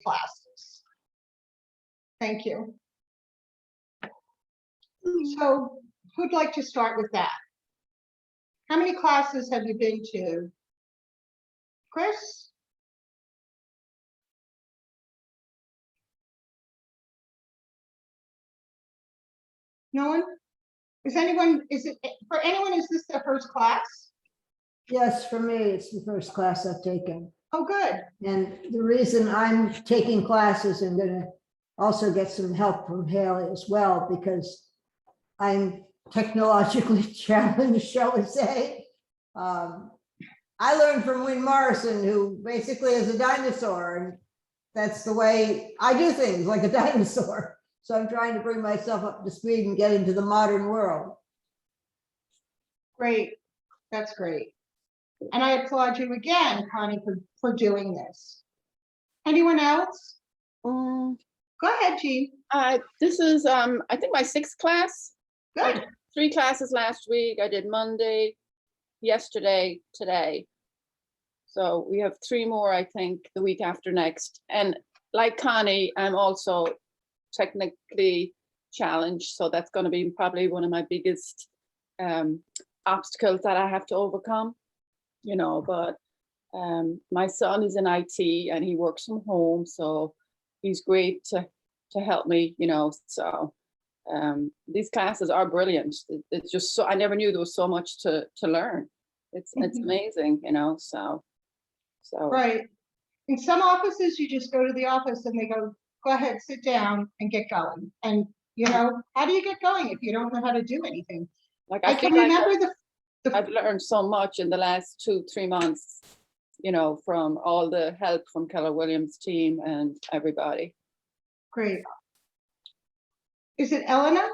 classes. Thank you. So who'd like to start with that? How many classes have you been to? Chris? No one? Is it for anyone, is this their first class? Yes, for me, it's the first class I've taken. Oh, good. And the reason I'm taking classes and going to also get some help from Haley as well, because I'm technologically challenged, shall we say. I learned from Win Morrison, who basically is a dinosaur, and that's the way I do things, like a dinosaur. So I'm trying to bring myself up to speed and get into the modern world. Great. That's great. And I applaud you again, Connie, for doing this. Anyone else? Go ahead, Jean. This is, I think, my 6th class. Good. 3 classes last week. I did Monday, yesterday, today. So we have 3 more, I think, the week after next. And like Connie, I'm also technically challenged. So that's going to be probably one of my biggest obstacles that I have to overcome, you know, but my son is in IT and he works from home. So he's great to help me, you know, so these classes are brilliant. It's just so, I never knew there was so much to learn. It's amazing, you know, so. Right. In some offices, you just go to the office and they go ahead, sit down and get going. And, you know, how do you get going if you don't know how to do anything? Like, I can remember I've learned so much in the last 2-3 months, you know, from all the help from Keller Williams team and everybody. Great. Is it Elena?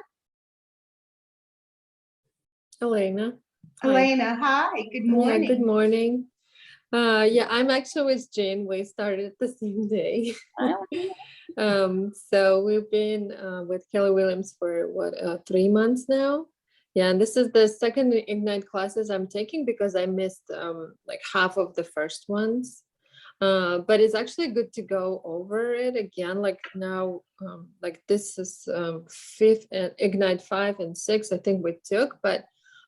Elena. Hi. Elena, hi, good morning. Yeah, good morning. Yeah, I'm actually with Jane. We started the same day. So we've been with Keller Williams for what, 3 months now. Yeah, and this is the second Ignite classes I'm taking because I missed like half of the first ones. But it's actually good to go over it again. Like now, like this is 5th and Ignite 5 and 6, I think we took, but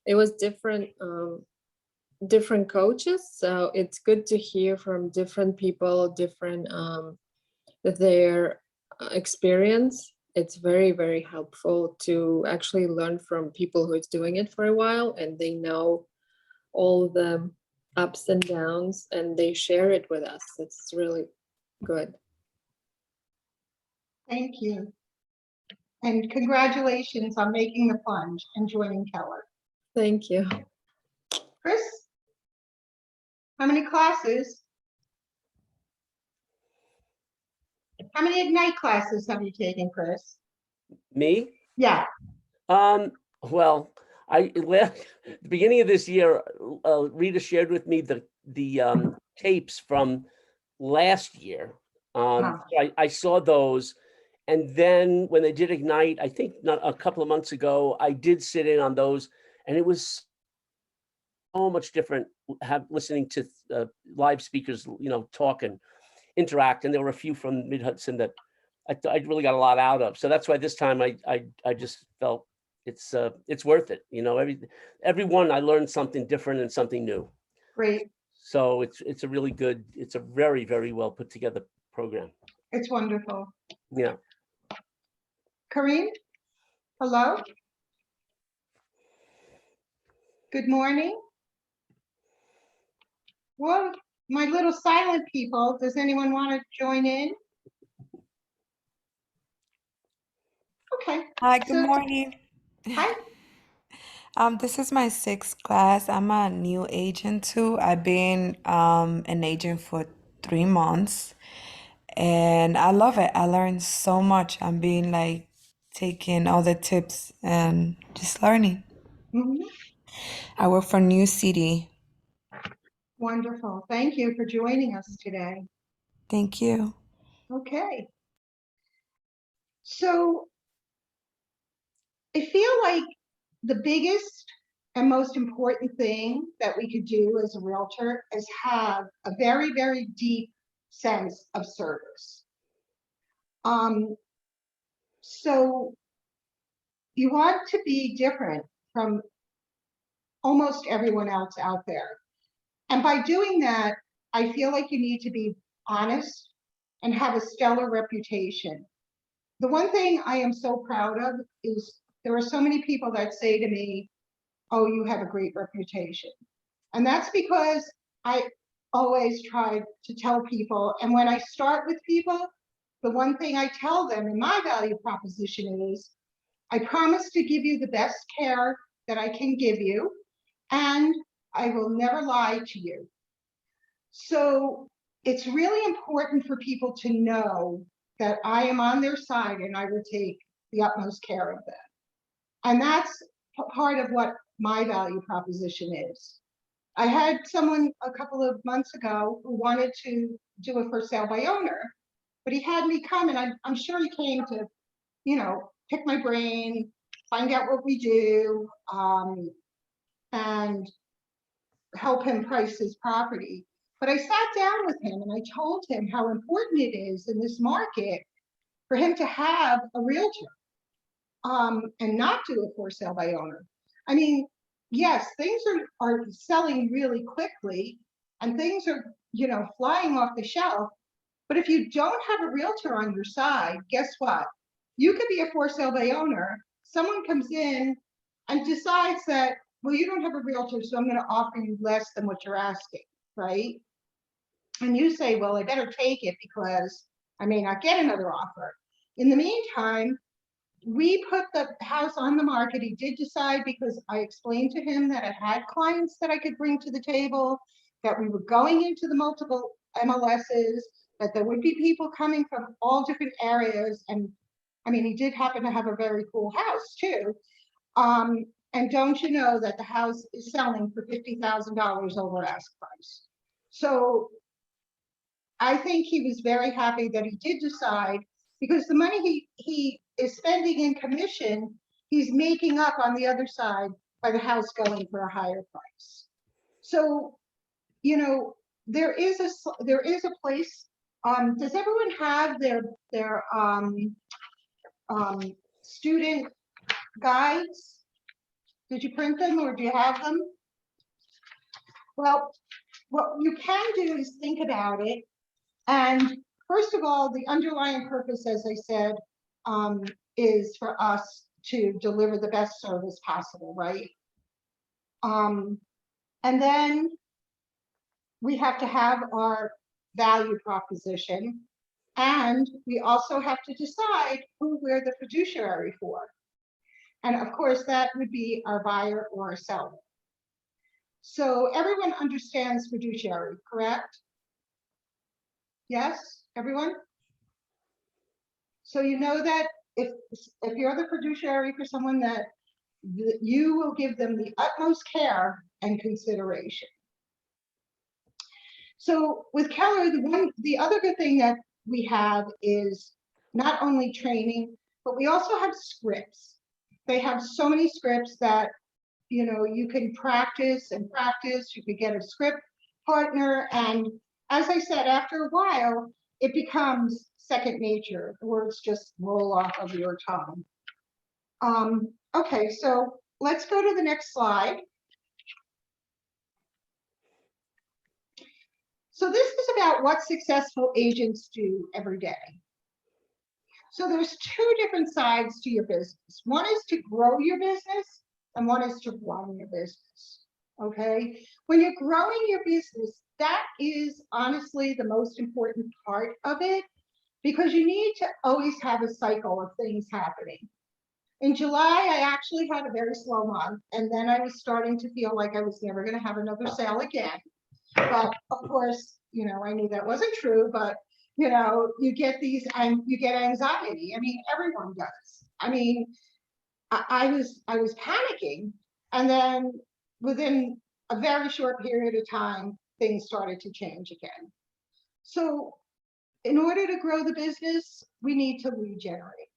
it was different coaches. So it's good to hear from different people, different their experience. It's very, very helpful to actually learn from people who's doing it for a while and they know all the ups and downs and they share it with us. It's really good. Thank you. And congratulations on making the plunge and joining Keller. Thank you. Chris, how many classes? How many Ignite classes have you taken, Chris? Me? Yeah. Well, the beginning of this year, Rita shared with me the tapes from last year. So I saw those, and then when they did Ignite, I think not a couple of months ago, I did sit in on those, and it was so much different listening to live speakers, you know, talk and interact. And there were a few from Mid-Hudson that I really got a lot out of. So that's why this time I just felt it's worth it. You know, everyone I learned something different and something new. Great. So it's a really good, it's a very, very well put together program. It's wonderful. Yeah. Kareem, hello. Good morning. Well, my little silent people, does anyone want to join in? Okay. Hi, good morning. Hi. This is my 6th class. I'm a new agent too. I've been an agent for 3 months and I love it. I learned so much. I'm being like taking all the tips and just learning. I work for New City. Wonderful. Thank you for joining us today. Thank you. Okay. So I feel like the biggest and most important thing that we could do as a realtor is have a very, very deep sense of service. So you want to be different from almost everyone else out there. And by doing that, I feel like you need to be honest and have a stellar reputation. The one thing I am so proud of is there are so many people that say to me, oh, you have a great reputation. And that's because I always try to tell people, and when I start with people, the one thing I tell them in my value proposition is, I promise to give you the best care that I can give you, and I will never lie to you. So it's really important for people to know that I am on their side and I will take the utmost care of them. And that's part of what my value proposition is. I had someone a couple of months ago who wanted to do a for sale by owner, but he had me come, and I'm sure he came to, pick my brain, find out what we do, and help him price his property. But I sat down with him and I told him how important it is in this market for him to have a realtor, and not do a for sale by owner. I mean, yes, things are selling really quickly and things are, flying off the shelf. But if you don't have a realtor on your side, guess what? You could be a for sale by owner. Someone comes in and decides that, well, you don't have a realtor, so I'm going to offer you less than what you're asking, right? And you say, well, I better take it because I may not get another offer. In the meantime, we put the house on the market. He did decide, because I explained to him that I had clients that I could bring to the table, that we were going into the multiple MLSs, that there would be people coming from all different areas. And I mean, he did happen to have a very cool house too. And don't you know that the house is selling for $50,000 over ask price? So I think he was very happy that he did decide, because the money he is spending in commission, he's making up on the other side by the house going for a higher price. So, there is a place. Does everyone have their student guides? Did you print them or do you have them? Well, what you can do is think about it. And first of all, the underlying purpose, as I said, is for us to deliver the best service possible, right? And then we have to have our value proposition, and we also have to decide who we're the fiduciary for. And of course, that would be our buyer or our seller. So everyone understands fiduciary, correct? Yes, everyone? So you know that if you're the fiduciary for someone, that you will give them the utmost care and consideration. So with Keller, the other good thing that we have is not only training, but we also have scripts. They have so many scripts that, you can practice and practice. You could get a script partner. And as I said, after a while, it becomes second nature. The words just roll off of your tongue. Okay, so let's go to the next slide. So this is about what successful agents do every day. So there's two different sides to your business. One is to grow your business and one is to run your business, okay? When you're growing your business, that is honestly the most important part of it, because you need to always have a cycle of things happening. In July, I actually had a very slow month, and then I was starting to feel like I was never going to have another sale again. But of course, I knew that wasn't true, but you get you get anxiety. I mean, everyone does. I mean, I was panicking, and then within a very short period of time, things started to change again. So in order to grow the business, we need to lead generate.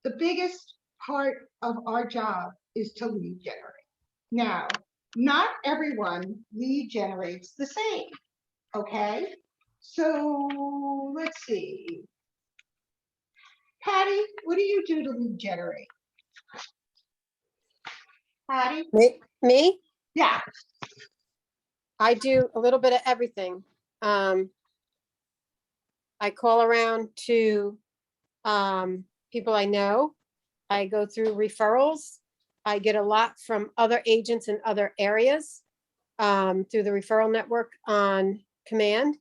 The biggest part of our job is to lead generate. Now, not everyone lead generates the same, okay? So let's see. Patty, what do you do to lead generate? Patty? Me? Yeah. I do a little bit of everything. I call around to people I know. I go through referrals. I get a lot from other agents in other areas through the referral network on command.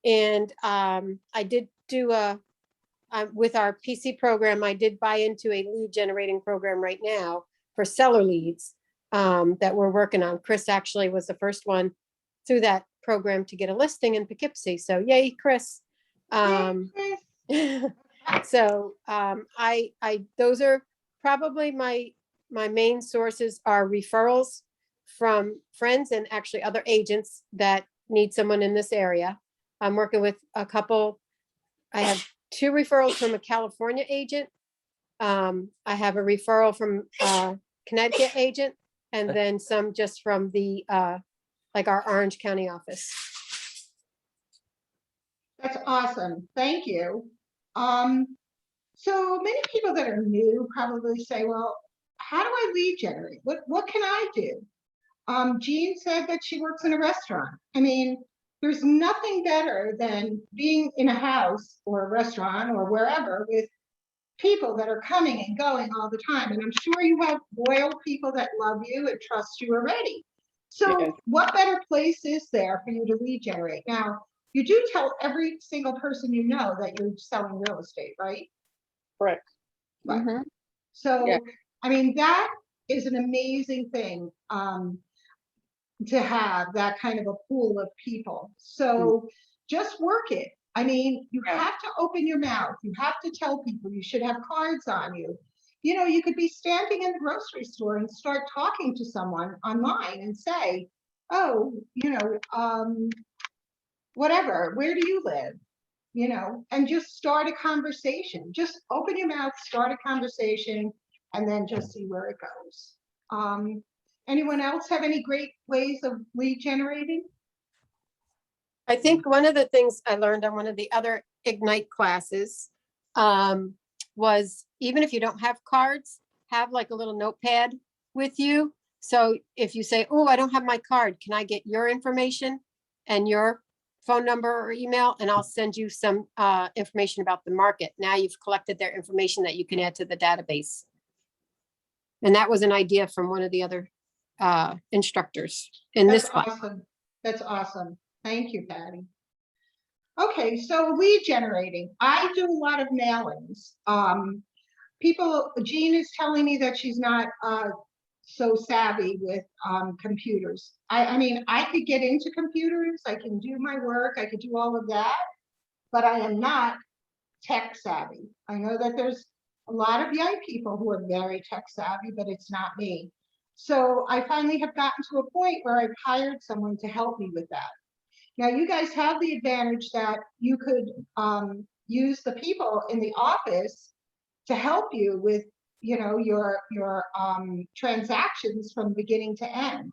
And I did do with our PC program, I did buy into a lead generating program right now for seller leads that we're working on. Chris actually was the first one through that program to get a listing in Poughkeepsie. So yay, Chris. So those are probably my main sources are referrals from friends and actually other agents that need someone in this area. I'm working with a couple. I have 2 referrals from a California agent. I have a referral from a Connecticut agent, and then some just from the like our Orange County office. That's awesome. Thank you. So many people that are new probably say, well, how do I lead generate? What can I do? Jean said that she works in a restaurant. I mean, there's nothing better than being in a house or a restaurant or wherever with people that are coming and going all the time. And I'm sure you have loyal people that love you and trust you already. So Yes. what better place is there for you to lead generate? Now, you do tell every single person you know that you're selling real estate, right? Correct. Right. Mhm. So, Yeah. I mean, that is an amazing thing to have that kind of a pool of people. So just work it. I mean, you Yeah. have to open your mouth. You have to tell people. You should have cards on you. You know, you could be standing in the grocery store and start talking to someone online and say, oh, you know, whatever, where do you live? You know, and just start a conversation. Just open your mouth, start a conversation, and then just see where it goes. Anyone else have any great ways of lead generating? I think one of the things I learned on one of the other Ignite classes was even if you don't have cards, have like a little notepad with you. So if you say, oh, I don't have my card, can I get your information and your phone number or email? And I'll send you some information about the market. Now you've collected their information that you can add to the database. And that was an idea from one of the other instructors in That's this class. awesome. That's awesome. Thank you, Patty. Okay, so lead generating. I do a lot of mailings. Jean is telling me that she's not so savvy with computers. I mean, I could get into computers, I can do my work, I could do all of that, but I am not tech savvy. I know that there's a lot of young people who are very tech savvy, but it's not me. So I finally have gotten to a point where I've hired someone to help me with that. Now, you guys have the advantage that you could use the people in the office to help you with, you know, your transactions from beginning to end.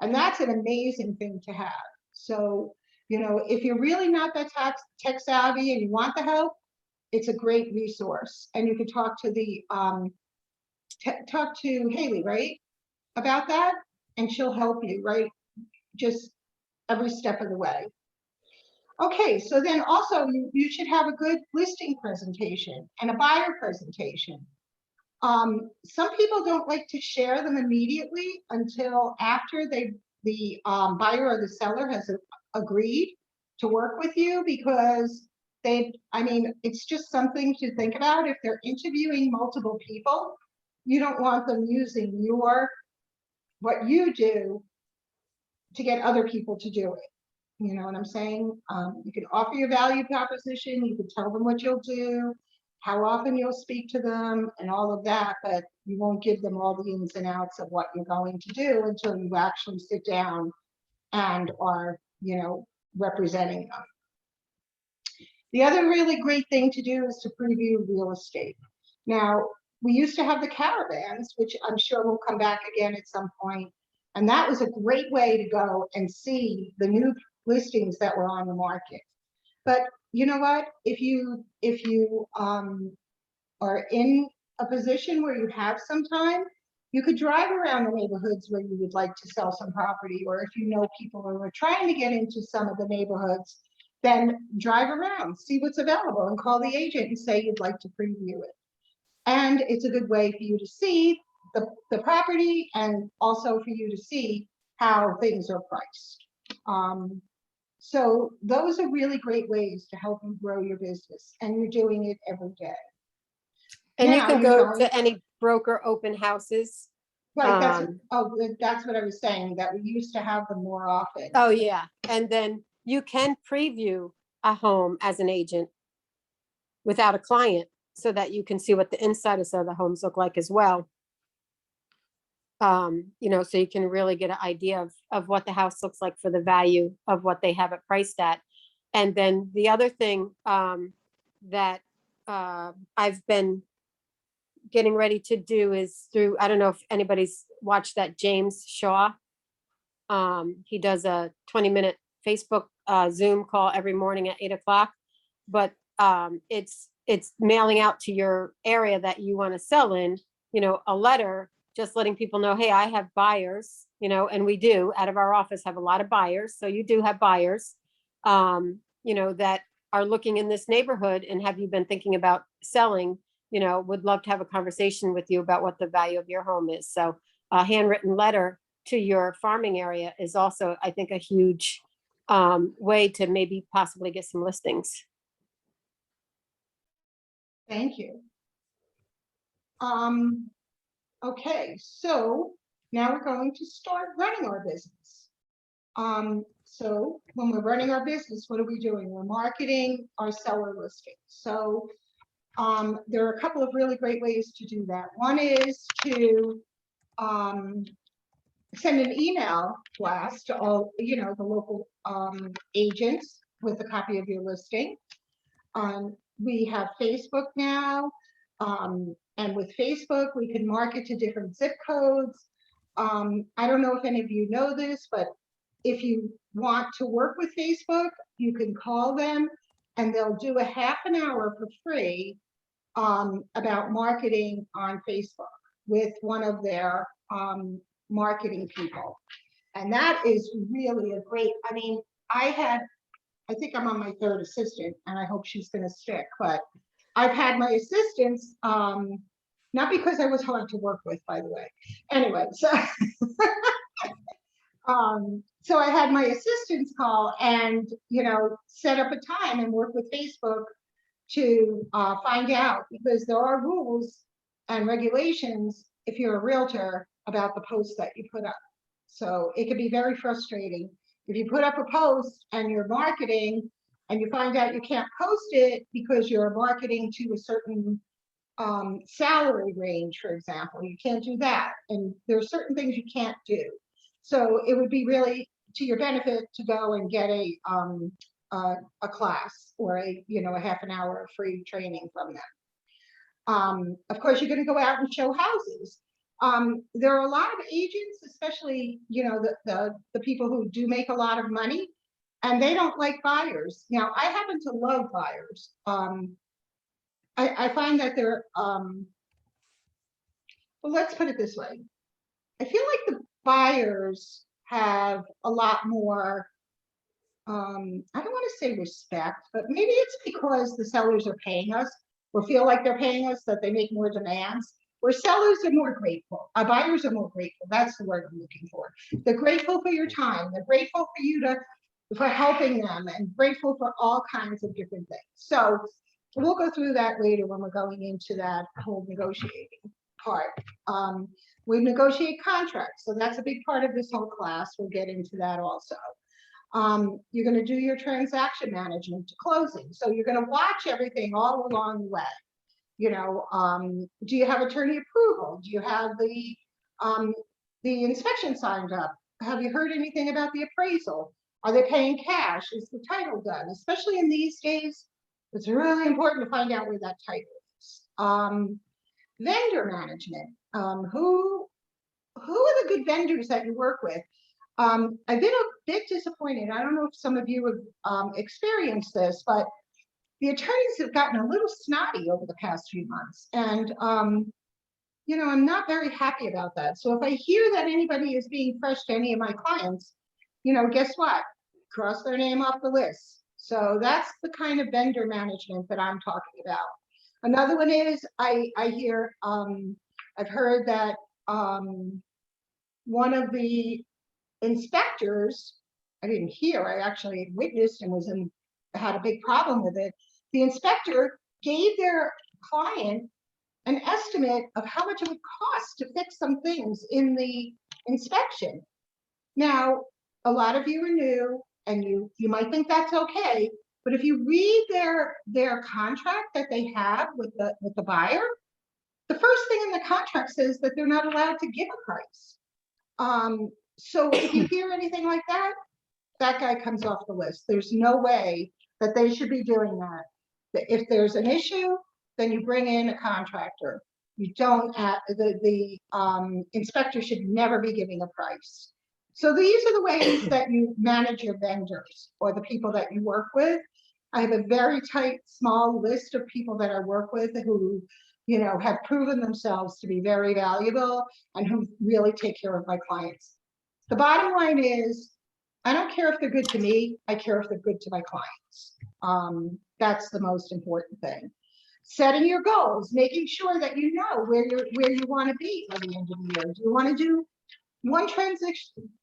And that's an amazing thing to have. So, you know, if you're really not that tech savvy and you want the help, it's a great resource. And you can talk to the talk to Haley, right, about that, and she'll help you, right, just every step of the way. Okay, so then also you should have a good listing presentation and a buyer presentation. Some people don't like to share them immediately until after the buyer or the seller has agreed to work with you, because I mean, it's just something to think about. If they're interviewing multiple people, you don't want them using what you do to get other people to do it. You know what I'm saying? You can offer your value proposition, you can tell them what you'll do, how often you'll speak to them, and all of that, but you won't give them all the ins and outs of what you're going to do until you actually sit down and are, you know, representing them. The other really great thing to do is to preview real estate. Now, we used to have the caravans, which I'm sure will come back again at some point, and that was a great way to go and see the new listings that were on the market. But you know what? If you are in a position where you have some time, you could drive around the neighborhoods where you would like to sell some property, or if you know people who are trying to get into some of the neighborhoods, then drive around, see what's available, and call the agent and say you'd like to preview it. And it's a good way for you to see the property, and also for you to see how things are priced. So those are really great ways to help you grow your business, and you're doing it every day. And you Now can you're go going- to any broker open houses. Right, that's what I was saying, that we used to have them more often. Oh, yeah. And then you can preview a home as an agent without a client, so that you can see what the inside of the homes look like as well. You know, so you can really get an idea of what the house looks like for the value of what they have it priced at. And then the other thing that I've been getting ready to do is through, I don't know if anybody's watched that James Shaw. He does a 20-minute Facebook Zoom call every morning at 8 o'clock. But it's mailing out to your area that you want to sell in, you know, a letter, just letting people know, hey, I have buyers, you know, and we do out of our office have a lot of buyers. So you do have buyers, you know, that are looking in this neighborhood, and have you been thinking about selling? You know, would love to have a conversation with you about what the value of your home is. So a handwritten letter to your farming area is also, I think, a huge way to maybe possibly get some listings. Thank you. Okay, so now we're going to start running our business. So when we're running our business, what are we doing? We're marketing our seller listings. So there are a couple of really great ways to do that. One is to send an email blast to all, you know, the local agents with a copy of your listing. We have Facebook now, and with Facebook, we can market to different zip codes. I don't know if any of you know this, but if you want to work with Facebook, you can call them and they'll do a half an hour for free about marketing on Facebook with one of their marketing people. And that is really a great, I mean, I think I'm on my third assistant, and I hope she's going to stick, but I've had my assistants, not because I was hard to work with, by the way. Anyway, so, so I had my assistants call and, you know, set up a time and work with Facebook to find out, because there are rules and regulations if you're a realtor about the posts that you put up. So it can be very frustrating. If you put up a post and you're marketing and you find out you can't post it because you're marketing to a certain salary range, for example, you can't do that. And there are certain things you can't do. So it would be really to your benefit to go and get a class or a half an hour of free training from them. Of course, you're going to go out and show houses. There are a lot of agents, especially, you know, the people who do make a lot of money, and they don't like buyers. Now, I happen to love buyers. I find that they're, well, let's put it this way. I feel like the buyers have a lot more, I don't want to say respect, but maybe it's because the sellers are paying us or feel like they're paying us that they make more demands. Where sellers are more grateful, buyers are more grateful. That's the word I'm looking for. They're grateful for your time. They're grateful for you for helping them, and grateful for all kinds of different things. So we'll go through that later when we're going into that whole negotiating part. We negotiate contracts, so that's a big part of this whole class. We'll get into that also. You're going to do your transaction management to closing. So you're going to watch everything all along the way. You know, do you have attorney approval? Do you have the inspection signed up? Have you heard anything about the appraisal? Are they paying cash? Is the title done? Especially in these days, it's really important to find out where that title is. Vendor management. Who are the good vendors that you work with? I've been a bit disappointed. I don't know if some of you have experienced this, but the attorneys have gotten a little snotty over the past few months. And, you know, I'm not very happy about that. So if I hear that anybody is being fresh to any of my clients, you know, guess what? Cross their name off the list. So that's the kind of vendor management that I'm talking about. Another one is I've heard that one of the inspectors, I didn't hear, I actually witnessed and had a big problem with it. The inspector gave their client an estimate of how much it would cost to fix some things in the inspection. Now, a lot of you are new and you might think that's okay, but if you read their contract that they have with the buyer, the first thing in the contract says that they're not allowed to give a price. So if you hear anything like that, that guy comes off the list. There's no way that they should be doing that. If there's an issue, then you bring in a contractor. You don't have, the inspector should never be giving a price. So these are the ways that you manage your vendors or the people that you work with. I have a very tight, small list of people that I work with who, you know, have proven themselves to be very valuable and who really take care of my clients. The bottom line is, I don't care if they're good to me, I care if they're good to my clients. That's the most important thing. Setting your goals, making sure that you know where you want to be by the end of the year. Do you want to do one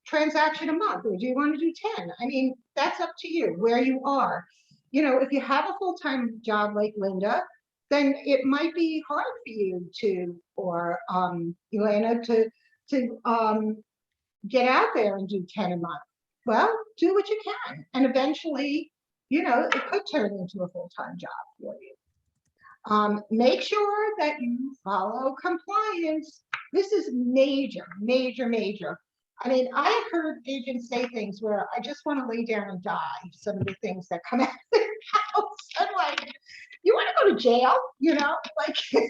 transaction a month, or do you want to do 10? I mean, that's up to you, where you are. You know, if you have a full-time job like Linda, then it might be hard for you to, or Elena, to get out there and do 10 a month. Well, do what you can. And eventually, you know, it could turn into a full-time job for you. Make sure that you follow compliance. This is major, major, major. I mean, I have heard agents say things where I just want to lay down and die. Some of the things that come out of their house. I'm like, you want to go to jail? You know, like, this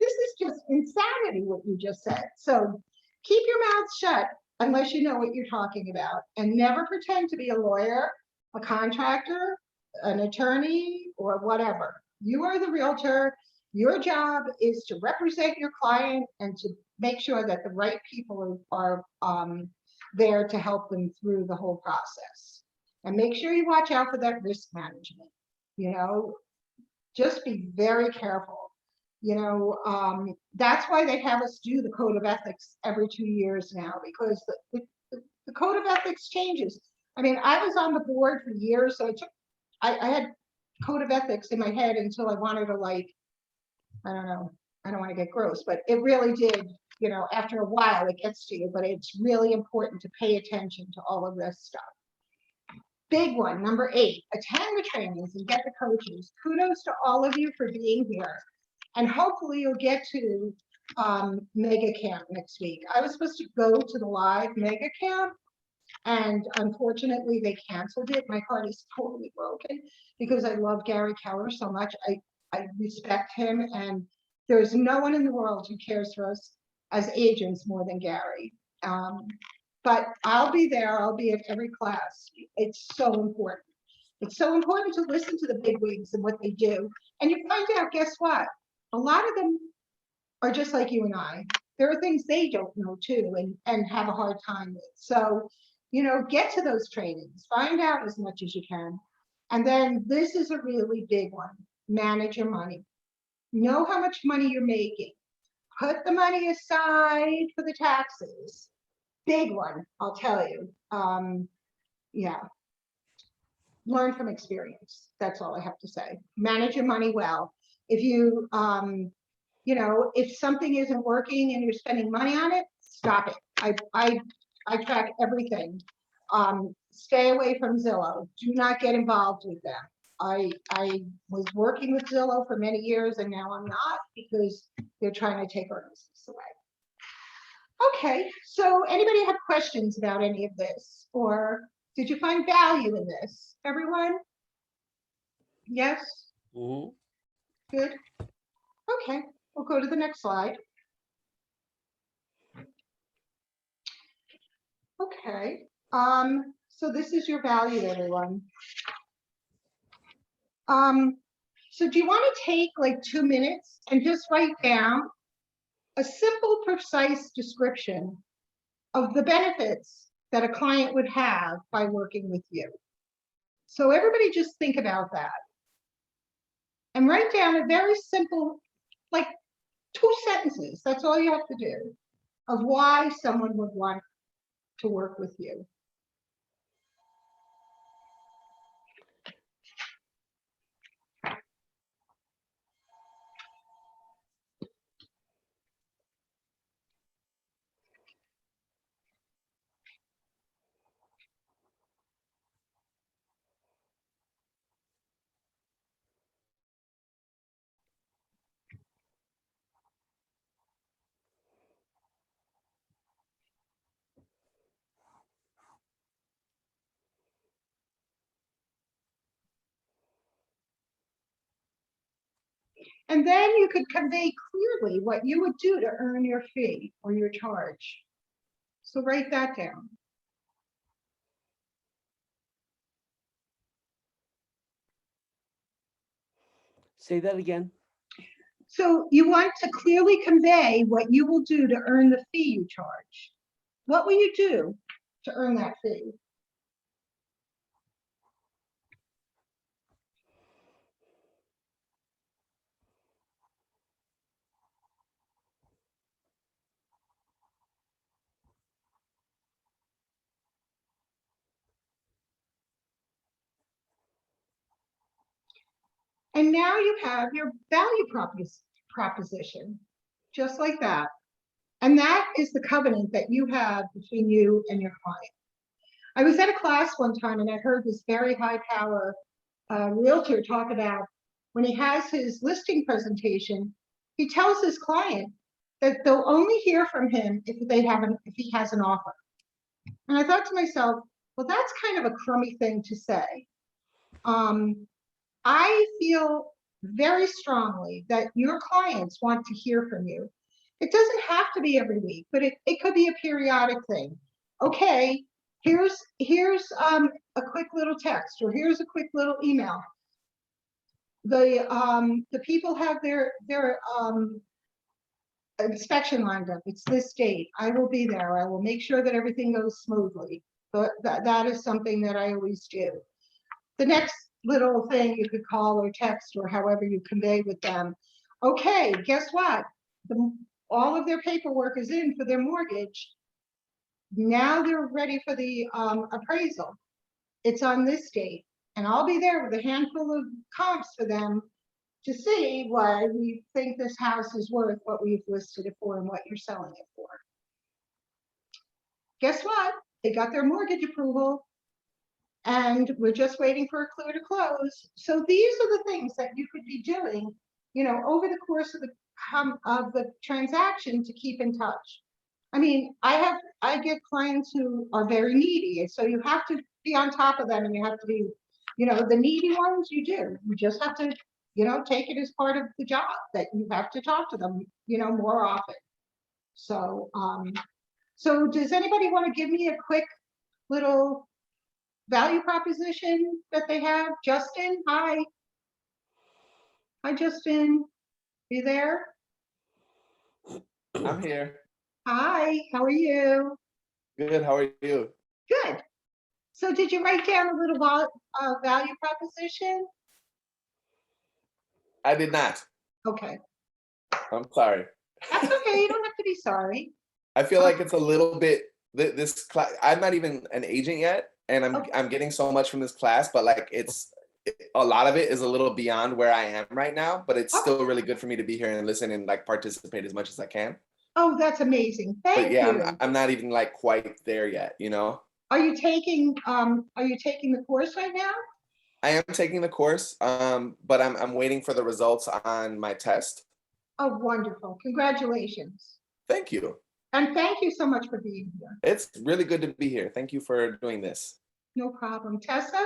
is just insanity what you just said. So keep your mouth shut unless you know what you're talking about, and never pretend to be a lawyer, a contractor, an attorney, or whatever. You are the realtor. Your job is to represent your client and to make sure that the right people are there to help them through the whole process. And make sure you watch out for that risk management. You know, just be very careful. You know, that's why they have us do the code of ethics every 2 years now, because the code of ethics changes. I mean, I was on the board for years, so I had code of ethics in my head until I wanted to, like, I don't know, I don't want to get gross, but it really did, you know, after a while it gets to you, but it's really important to pay attention to all of this stuff. Big one, number 8, attend the trainings and get the coaches. Kudos to all of you for being here. And hopefully you'll get to Mega Camp next week. I was supposed to go to the live Mega Camp, and unfortunately they canceled it. My heart is totally broken because I love Gary Keller so much. I respect him, and there's no one in the world who cares for us as agents more than Gary. But I'll be there. I'll be at every class. It's so important. It's so important to listen to the bigwigs and what they do. And you find out, guess what? A lot of them are just like you and I. There are things they don't know too, and have a hard time with. So, you know, get to those trainings, find out as much as you can. And then this is a really big one. Manage your money. Know how much money you're making. Put the money aside for the taxes. Big one, I'll tell you. Yeah. Learn from experience. That's all I have to say. Manage your money well. If you, you know, if something isn't working and you're spending money on it, stop it. I track everything. Stay away from Zillow. Do not get involved with them. I was working with Zillow for many years, and now I'm not, because they're trying to take our business away. Okay, so anybody have questions about any of this, or did you find value in this? Everyone? Yes? Mhm. Good. Okay, we'll go to the next slide. Okay, so this is your value, everyone. So do you want to take like 2 minutes and just write down a simple, precise description of the benefits that a client would have by working with you? So everybody just think about that. And write down a very simple, like 2 sentences, that's all you have to do, of why someone would want to work with you. And then you could convey clearly what you would do to earn your fee or your charge. So write that down. Say that again. So you want to clearly convey what you will do to earn the fee you charge. What will you do to earn that fee? And now you have your value proposition, just like that. And that is the covenant that you have between you and your client. I was at a class one time and I heard this very high power realtor talk about when he has his listing presentation, he tells his client that they'll only hear from him if he has an offer. And I thought to myself, well, that's kind of a crummy thing to say. I feel very strongly that your clients want to hear from you. It doesn't have to be every week, but it could be a periodic thing. Okay, here's a quick little text, or here's a quick little email. The people have their inspection lined up. It's this date. I will be there. I will make sure that everything goes smoothly. But that is something that I always do. The next little thing you could call or text or however you convey with them. Okay, guess what? All of their paperwork is in for their mortgage. Now they're ready for the appraisal. It's on this date, and I'll be there with a handful of comps for them to see why we think this house is worth what we've listed it for and what you're selling it for. Guess what? They got their mortgage approval, and we're just waiting for a clear to close. So these are the things that you could be doing, over the course of the transaction to keep in touch. I mean, I get clients who are very needy, and so you have to be on top of them, and you have to be, the needy ones you do. You just have to, take it as part of the job that you have to talk to them, more often. So, so does anybody want to give me a quick little value proposition that they have? Justin, hi. Hi, Justin. You there? I'm here. Hi, how are you? Good. How are you? Good. So did you write down a little value proposition? I did not. Okay. I'm sorry. That's okay. You don't have to be sorry. I feel like it's a little bit this class. I'm not even an agent yet, and I'm getting so much from this class, but like a lot of it is a little beyond where I am right now. But it's still really good for me to be here and listen and like participate as much as I can. Oh, that's amazing. Thank you. I'm not even like quite there yet. Are you taking the course right now? I am taking the course, but I'm waiting for the results on my test. Oh, wonderful. Congratulations. Thank you. And thank you so much for being here. It's really good to be here. Thank you for doing this. No problem. Tessa?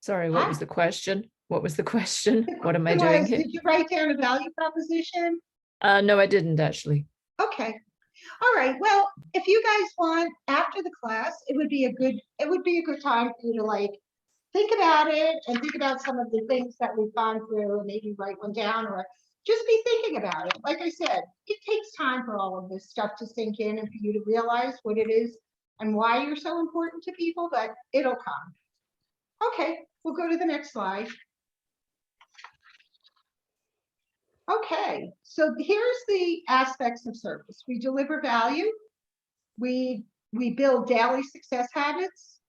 Sorry, what Hi. was the question? What was the question? What am I It doing was, here? did you write down a value proposition? No, I didn't actually. Okay. All right, well, if you guys want, after the class, it would be a good time for you to like think about it and think about some of the things that we've gone through and maybe write one down or just be thinking about it. Like I said, it takes time for all of this stuff to sink in and for you to realize what it is and why you're so important to people, but it'll come. Okay, we'll go to the next slide. Okay, so here's the aspects of service. We deliver value. We build daily success habits.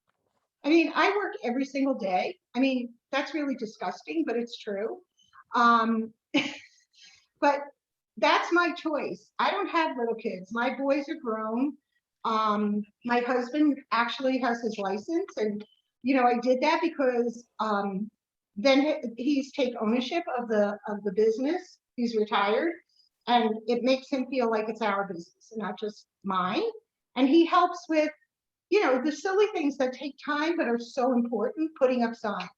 I mean, I work every single day. I mean, that's really disgusting, but it's true. But that's my choice. I don't have little kids. My boys are grown. My husband actually has his license, and I did that because then he's take ownership of the business. He's retired, and it makes him feel like it's our business and not just mine. And he helps with, the silly things that take time but are so important, putting up signs,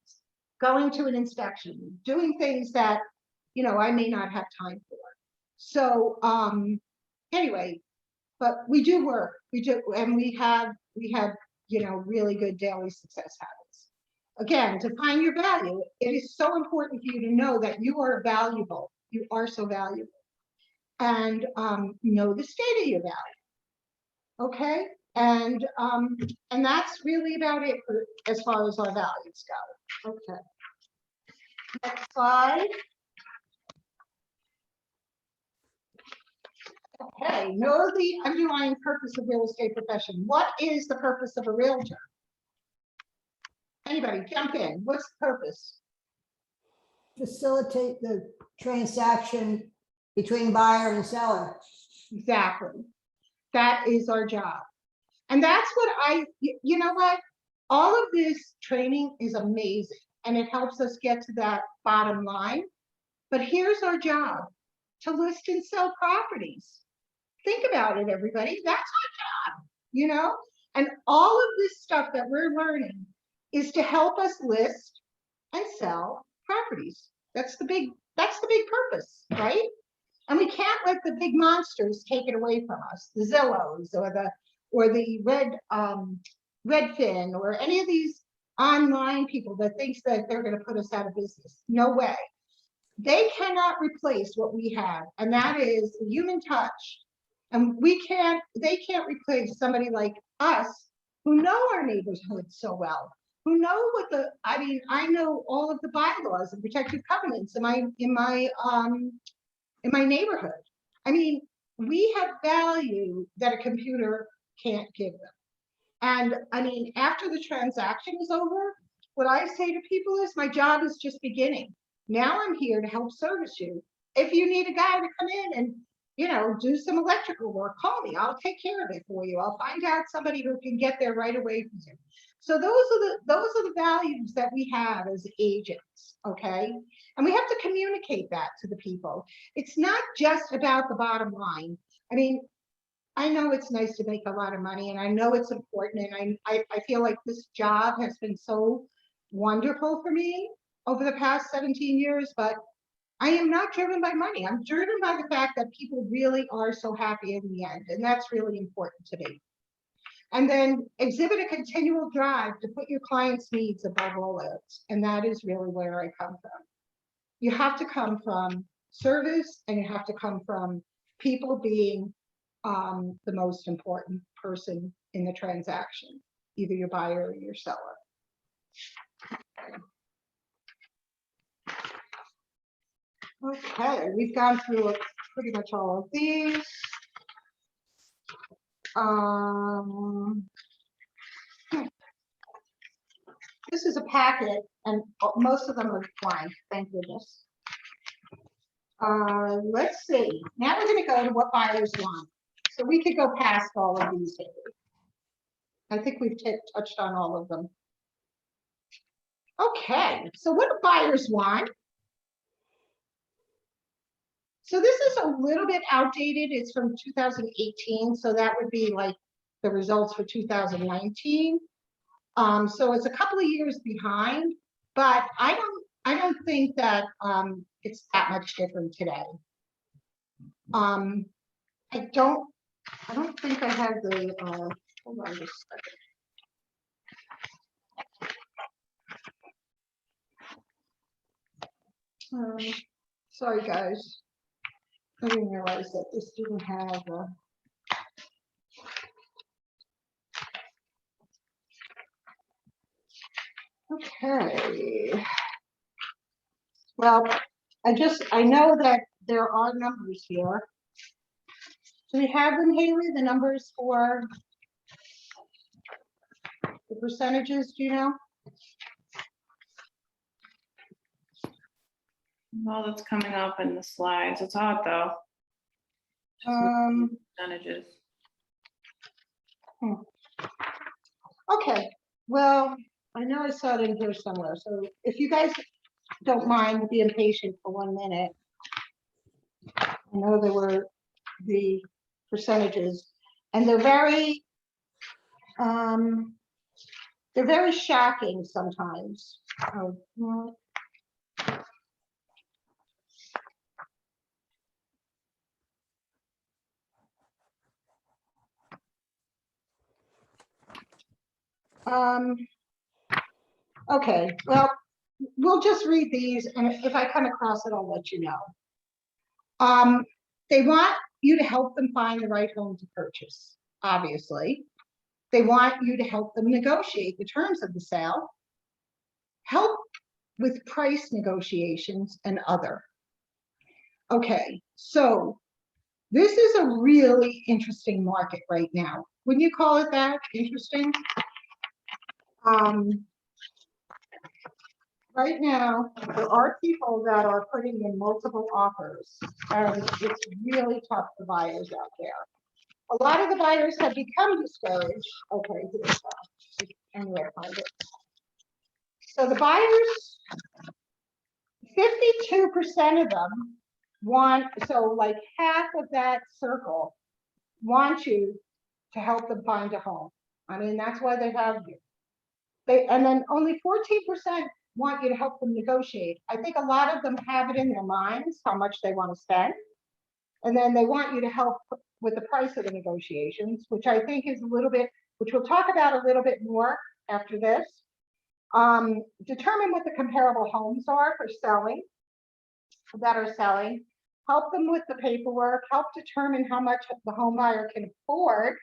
going to an inspection, doing things that, I may not have time for. So anyway, but we do work, and we have, really good daily success habits. Again, to find your value, it is so important for you to know that you are valuable. You are so valuable. And know the state of your value. Okay? And that's really about it as far as our values go. Okay. Next slide. Okay, know the underlying purpose of real estate profession. What is the purpose of a realtor? Anybody jump in. What's the purpose? Facilitate the transaction between buyer and seller. Exactly. That is our job. And that's what you know what? All of this training is amazing and it helps us get to that bottom line. But here's our job, to list and sell properties. Think about it, everybody. That's our job, And all of this stuff that we're learning is to help us list and sell properties. That's the big purpose, right? And we can't let the big monsters take it away from us, the Zillows or the Redfin or any of these online people that thinks that they're going to put us out of business. No way. They cannot replace what we have, and that is the human touch. And they can't replace somebody like us who know our neighborhood so well, who know I know all of the bylaws and protective covenants in my neighborhood. I mean, we have value that a computer can't give them. And I mean, after the transaction is over, what I say to people is my job is just beginning. Now I'm here to help service you. If you need a guy to come in and, do some electrical work, call me. I'll take care of it for you. I'll find out somebody who can get there right away for you. So those are the values that we have as agents, okay? And we have to communicate that to the people. It's not just about the bottom line. I mean, I know it's nice to make a lot of money, and I know it's important, and I feel like this job has been so wonderful for me over the past 17 years, but I am not driven by money. I'm driven by the fact that people really are so happy in the end, and that's really important to me. And then exhibit a continual drive to put your clients' needs above all else, and that is really where I come from. You have to come from service, and you have to come from people being the most important person in the transaction, either your buyer or your seller. Okay, we've gone through pretty much all of these. This is a packet, and most of them are blank, thank goodness. Let's see. Now we're going to go to what buyers want. So we could go past all of these here. I think we've touched on all of them. Okay, so what do buyers want? So this is a little bit outdated. It's from 2018, so that would be like the results for 2019. So it's a couple of years behind, but I don't think that it's that much different today. I don't I don't think I have the, hold on just a second. Sorry, guys. I didn't realize that this didn't have, okay. Well, I know that there are numbers here. Do we have them, Haley, the numbers for the percentages, do you know? Well, that's coming up in the slides. It's odd though. Just looking at percentages. Okay, well, I know I saw it in here somewhere, so if you guys don't mind being patient for 1 minute. I know there were the percentages, and they're very shocking sometimes. Oh, well. Okay, well, we'll just read these, and if I come across it, I'll let you know. They want you to help them find the right home to purchase, obviously. They want you to help them negotiate the terms of the sale, help with price negotiations, and other. Okay, so this is a really interesting market right now. Wouldn't you call it that? Interesting? Right now, there are people that are putting in multiple offers, and it's really tough for buyers out there. A lot of the buyers have become discouraged. Okay, anyway, I find it. So the buyers, 52% of them want, so like half of that circle want you to help them find a home. I mean, that's why they have you. And then only 14% want you to help them negotiate. I think a lot of them have it in their minds how much they want to spend. And then they want you to help with the price of the negotiations, which I think is a little bit, which we'll talk about a little bit more after this. Determine what the comparable homes are for selling, that are selling. Help them with the paperwork, help determine how much the home buyer can afford.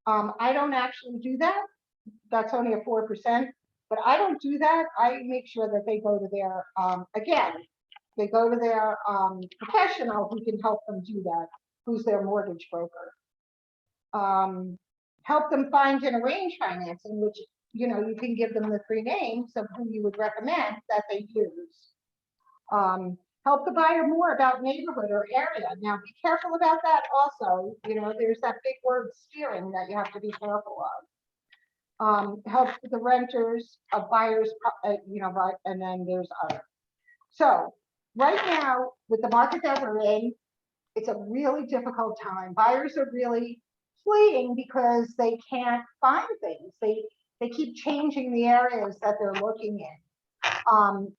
I don't actually do that. That's only a 4%, but I don't do that. I make sure that they go to their, again, they go to their professional who can help them do that, who's their mortgage broker. Help them find and arrange financing, which, you know, you can give them the 3 names of who you would recommend that they use. Help the buyer more about neighborhood or area. Now, be careful about that also. You know, there's that big word steering that you have to be careful of. Help the renters of buyers, you know, and then there's other. So right now, with the market that we're in, it's a really difficult time. Buyers are really fleeing because they can't find things. They keep changing the areas that they're looking in.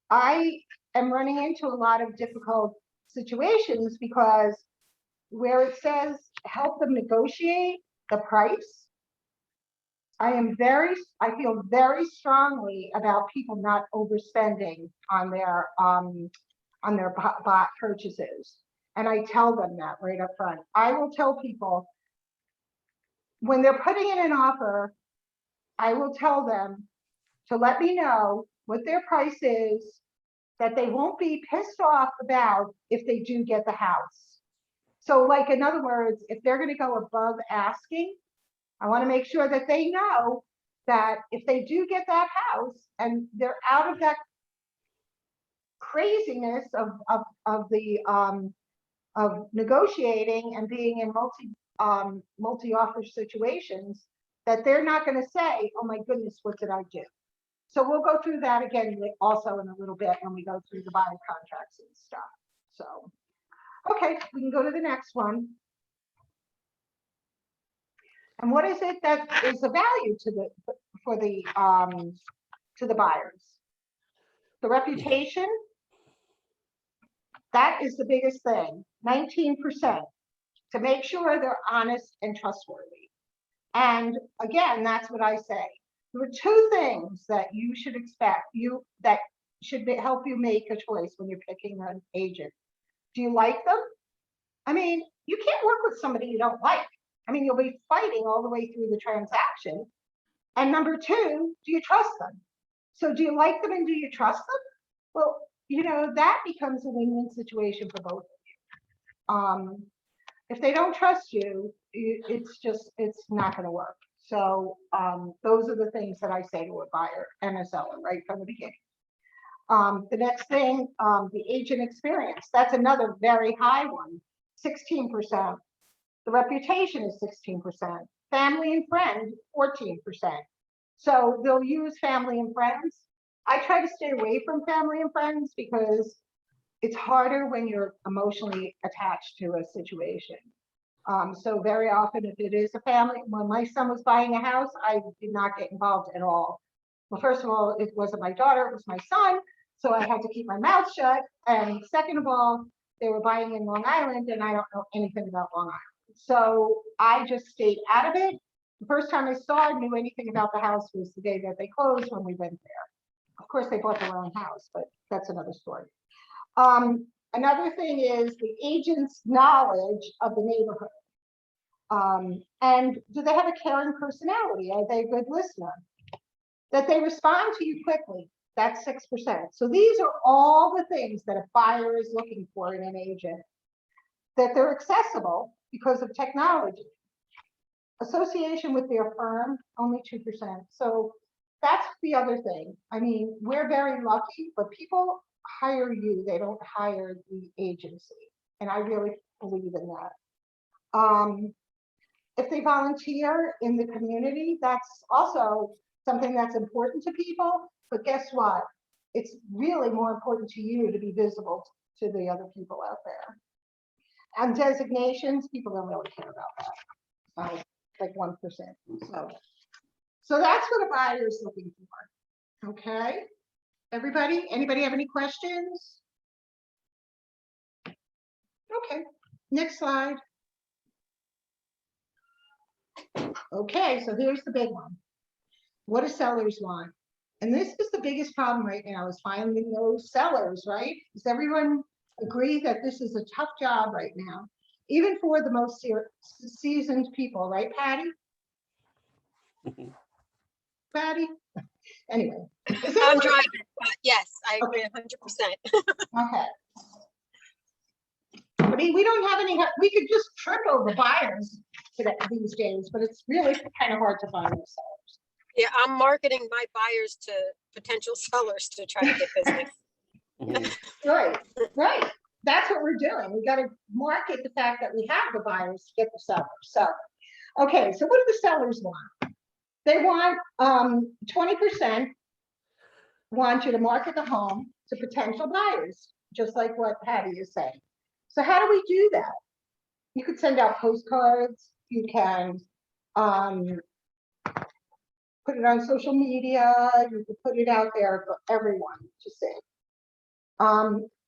I am running into a lot of difficult situations because where it says help them negotiate the price, I feel very strongly about people not overspending on their bot purchases. And I tell them that right up front. I will tell people when they're putting in an offer, I will tell them to let me know what their price is, that they won't be pissed off about if they do get the house. So like, in other words, if they're going to go above asking, I want to make sure that they know that if they do get that house and they're out of that craziness of negotiating and being in multi-offer situations, that they're not going to say, oh my goodness, what did I do? So we'll go through that again also in a little bit when we go through the buyer contracts and stuff. So, okay, we can go to the next one. And what is it that is the value to the buyers? The reputation, that is the biggest thing, 19%. to make sure they're honest and trustworthy. And again, that's what I say. There are two things that you should expect, that should help you make a choice when you're picking an agent. Do you like them? I mean, you can't work with somebody you don't like. I mean, you'll be fighting all the way through the transaction. And number two, do you trust them? So do you like them and do you trust them? Well, that becomes a win-win situation for both of you. If they don't trust you, it's not going to work. So those are the things that I say to a buyer and a seller right from the beginning. The next thing, the agent experience. That's another very high one, 16%. The reputation is 16%. Family and friends, 14%. So they'll use family and friends. I try to stay away from family and friends because it's harder when you're emotionally attached to a situation. So very often, if it is a family, when my son was buying a house, I did not get involved at all. Well, first of all, it wasn't my daughter, it was my son. So I had to keep my mouth shut. And second of all, they were buying in Long Island and I don't know anything about Long Island. So I just stayed out of it. The first time I knew anything about the house was the day that they closed when we went there. Of course, they bought their own house, but that's another story. Another thing is the agent's knowledge of the neighborhood. And do they have a caring personality? Are they a good listener? That they respond to you quickly, that's 6%. So these are all the things that a buyer is looking for in an agent. That they're accessible because of technology. Association with their firm, only 2%. So that's the other thing. I mean, we're very lucky, but people hire you, they don't hire the agency. And I really believe in that. If they volunteer in the community, that's also something that's important to people. But guess what? It's really more important to you to be visible to the other people out there. And designations, people don't really care about that. Like 1%. So that's what a buyer is looking for. Okay. Anybody have any questions? Okay, next slide. Okay, so here's the big one. What do sellers want? And this is the biggest problem right now, is finding those sellers, right? Does everyone agree that this is a tough job right now, even for the most seasoned people, right, Patty? Patty? Anyway. I'm driving, but yes, I agree 100%. Okay. I mean, we don't have any, we could just triple the buyers today, these days, but it's really kind of hard to find those sellers. Yeah, I'm marketing my buyers to potential sellers to try to get business. Right. That's what we're doing. We got to market the fact that we have the buyers to get the sellers. So, okay, so what do the sellers want? They want 20% want you to market the home to potential buyers, just like what Patty is saying. So how do we do that? You could send out postcards. You can put it on social media. You could put it out there for everyone to see.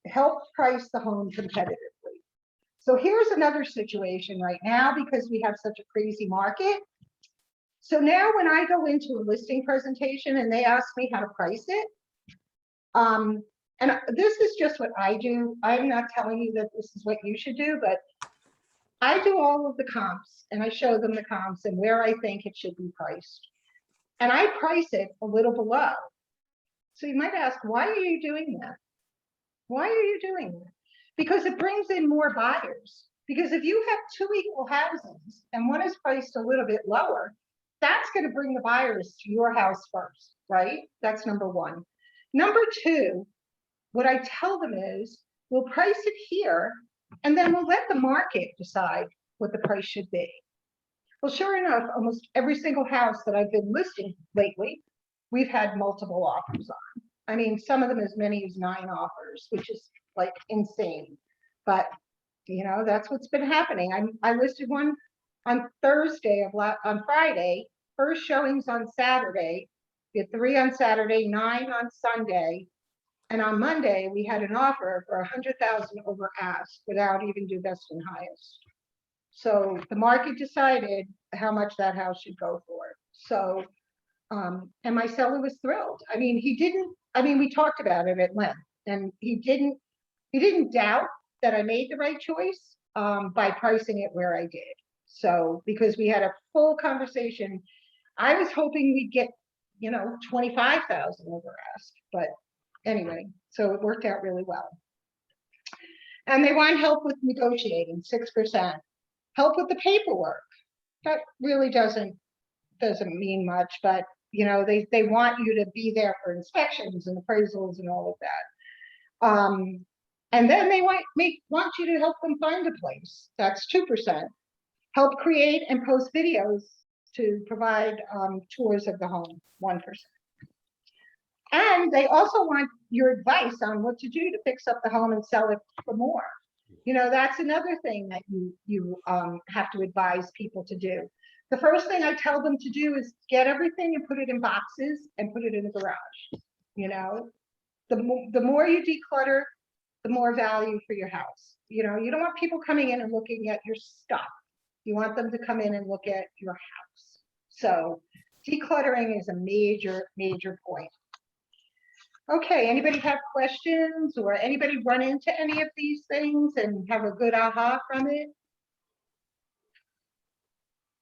Help price the home competitively. So here's another situation right now, because we have such a crazy market. So now when I go into a listing presentation and they ask me how to price it, and this is just what I do. I'm not telling you that this is what you should do, but I do all of the comps and I show them the comps and where I think it should be priced. And I price it a little below. So you might ask, why are you doing that? Why are you doing that? Because it brings in more buyers. Because if you have two equal houses and one is priced a little bit lower, that's going to bring the buyers to your house first, right? That's number one. Number two, what I tell them is, we'll price it here and then we'll let the market decide what the price should be. Well, sure enough, almost every single house that I've been listing lately, we've had multiple offers on. I mean, some of them as many as 9 offers, which is like insane. But, you know, that's what's been happening. I listed one on Friday, first showings on Saturday, we had 3 on Saturday, 9 on Sunday. And on Monday, we had an offer for $100,000 over ask without even do best and highest. So the market decided how much that house should go for. So, and my seller was thrilled. I mean, we talked about it at length, and he didn't doubt that I made the right choice, by pricing it where I did. So, because we had a full conversation, I was hoping we'd get, 25,000 over ask, but anyway, so it worked out really well. And they want help with negotiating, 6%. Help with the paperwork. That really doesn't mean much, but they want you to be there for inspections and appraisals and all of that. And then they want you to help them find a place. That's 2%. Help create and post videos to provide tours of the home, 1%. And they also want your advice on what to do to fix up the home and sell it for more. That's another thing that you have to advise people to do. The first thing I tell them to do is get everything and put it in boxes and put it in the garage. The more you declutter, the more value for your house. You don't want people coming in and looking at your stuff. You want them to come in and look at your house. So decluttering is a major, major point. Okay, anybody have questions, or anybody run into any of these things and have a good aha from it?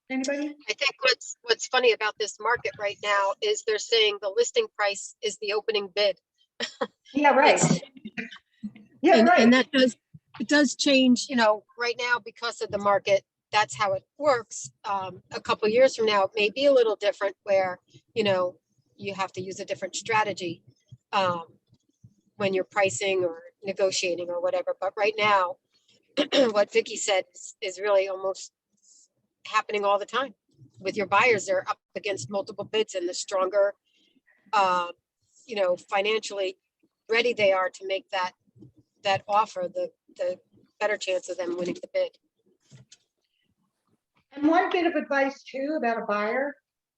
Anybody? I think what's funny about this market right now is they're saying the listing price is the opening bid. Yeah, right. Yeah, and, right. and that does change, right now because of the market. That's how it works. A couple years from now, it may be a little different where, you have to use a different strategy when you're pricing or negotiating or whatever. But right now, what Vicky said is really almost happening all the time with your buyers. They're up against multiple bids, and the stronger, financially ready they are to make that offer, the better chance of them winning the bid. And one bit of advice too about a buyer,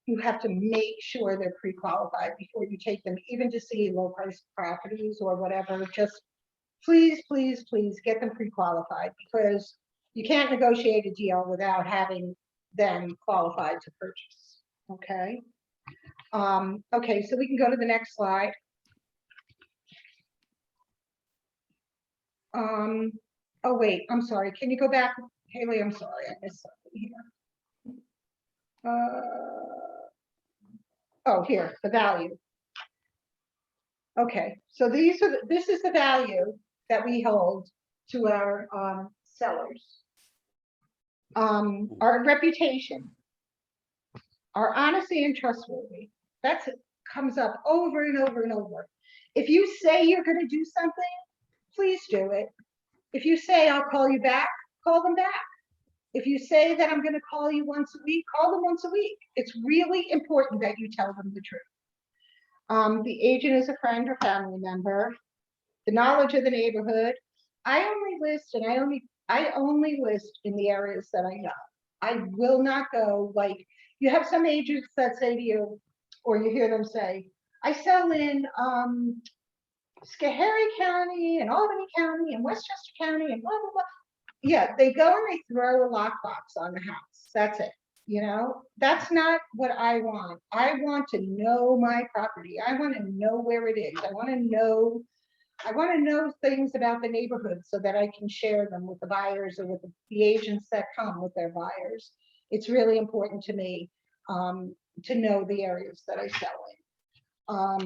you have to make sure they're pre-qualified before you take them, even to see low price properties or whatever. Just please, please, please get them pre-qualified, because you can't negotiate a deal without having them qualified to purchase. Okay. Okay, so we can go to the next slide. Oh wait, I'm sorry. Can you go back, Haley? I'm sorry, I missed something here. Oh, here, the value. Okay, so this is the value that we hold to our sellers. Our reputation, our honesty and trustworthy. That comes up over and over and over. If you say you're going to do something, please do it. If you say I'll call you back, call them back. If you say that I'm going to call you once a week, call them once a week. It's really important that you tell them the truth. The agent is a friend or family member. The knowledge of the neighborhood. I only list in the areas that I know. I will not go, like, you have some agents that say to you, or you hear them say, I sell in Schoharie County and Albany County and Westchester County and blah, blah, blah. Yeah, they go and they throw a lockbox on the house. That's it. That's not what I want. I want to know my property. I want to know where it is. I want to know things about the neighborhood so that I can share them with the buyers or with the agents that come with their buyers. It's really important to me to know the areas that I sell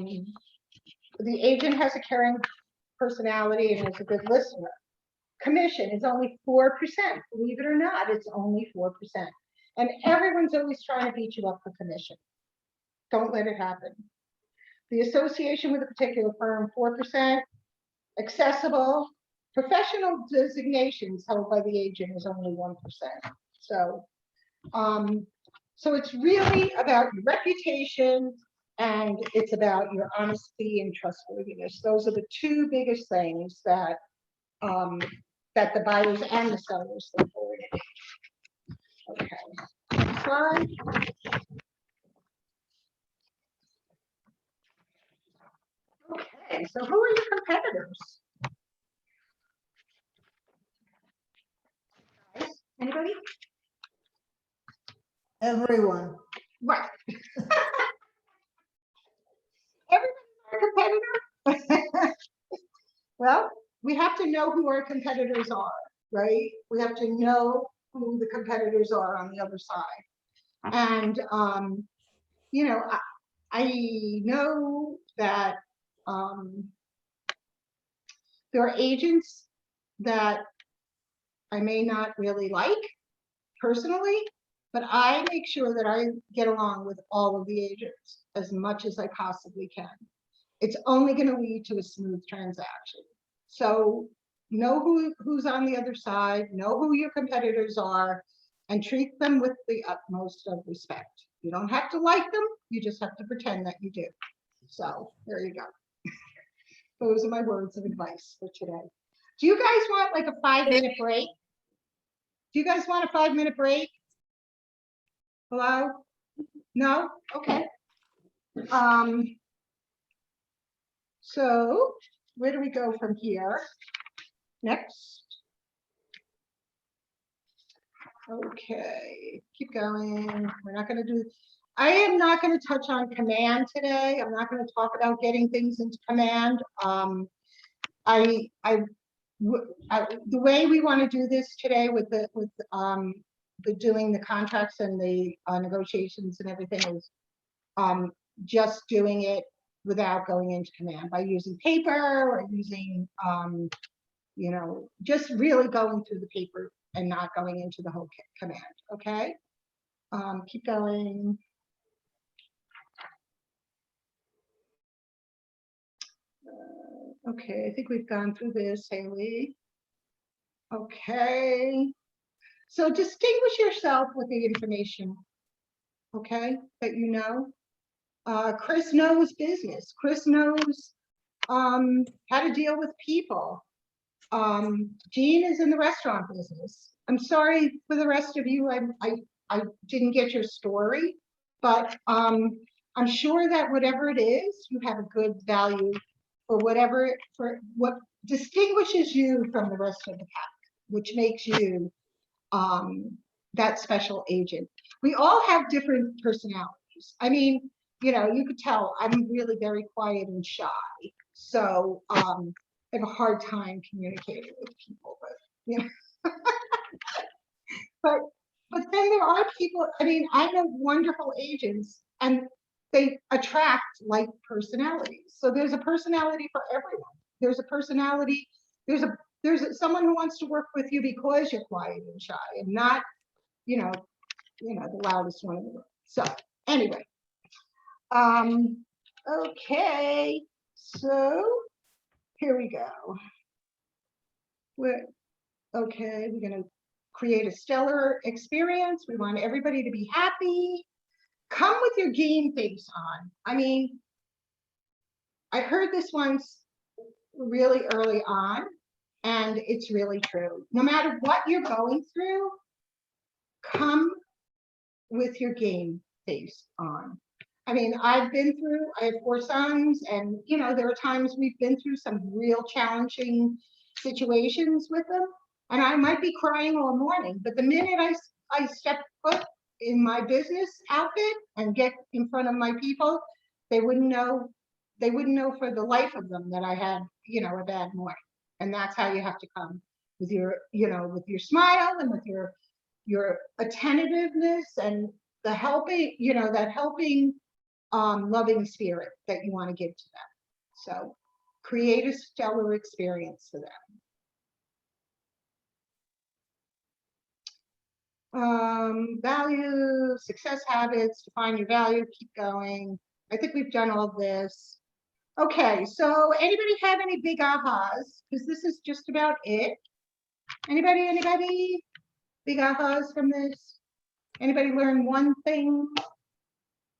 in. The agent has a caring personality and is a good listener. Commission is only 4%. Believe it or not, it's only 4%. And everyone's always trying to beat you up for commission. Don't let it happen. The association with a particular firm, 4%. Accessible. Professional designations held by the agent is only 1%. So it's really about your reputation, and it's about your honesty and trustworthiness. Those are the two biggest things that that the buyers and the sellers look forward to. Okay, next slide. Okay, so who are your competitors? Anybody? Everyone. Right. Everybody's our competitor. Well, we have to know who our competitors are, right? We have to know who the competitors are on the other side. And, you know, I know that there are agents that I may not really like personally, but I make sure that I get along with all of the agents as much as I possibly can. It's only going to lead to a smooth transaction. So know who's on the other side, know who your competitors are, and treat them with the utmost of respect. You don't have to like them, you just have to pretend that you do. So there you go. Those are my words of advice for today. Do you guys want like a 5-minute break? Do you guys want a 5-minute break? Hello? No? Okay. So where do we go from here? Next. Okay, keep going. We're not going to do, I am not going to touch on command today. I'm not going to talk about getting things into command. The way we want to do this today with doing the contracts and the negotiations and everything is just doing it without going into command by using paper or using, you know, just really going through the paper and not going into the whole command, okay? Keep going. Okay, I think we've gone through this, Haley. Okay. So distinguish yourself with the information, okay, that you know. Chris knows business. Chris knows how to deal with people. Jean is in the restaurant business. I'm sorry for the rest of you. I didn't get your story, but I'm sure that whatever it is, you have a good value for whatever, for what distinguishes you from the rest of the pack, which makes you that special agent. We all have different personalities. I mean, you know, you could tell I'm really very quiet and shy. So I have a hard time communicating with people, but you know. but then there are people, I mean, I know wonderful agents and they attract like personalities. So there's a personality for everyone. There's a personality, there's someone who wants to work with you because you're quiet and shy and not, you know, the loudest one in the room. So anyway, okay, so here we go. We're gonna create a stellar experience. We want everybody to be happy. Come with your game face on. I mean, I heard this once really early on, and it's really true. No matter what you're going through, come with your game face on. I mean, I have 4 sons, and you know, there are times we've been through some real challenging situations with them, and I might be crying all morning, but the minute I step foot in my business outfit and get in front of my people, they wouldn't know for the life of them that I had, you know, a bad morning. And that's how you have to come, with your, you know, with your smile and with your attentiveness and the helping, you know, that helping loving spirit that you want to give to them. So create a stellar experience for them. Value, success habits, define your value, keep going. I think we've done all this. Okay, so anybody have any big ahas? Because this is just about it. Anybody? Big ahas from this? Anybody learn one thing?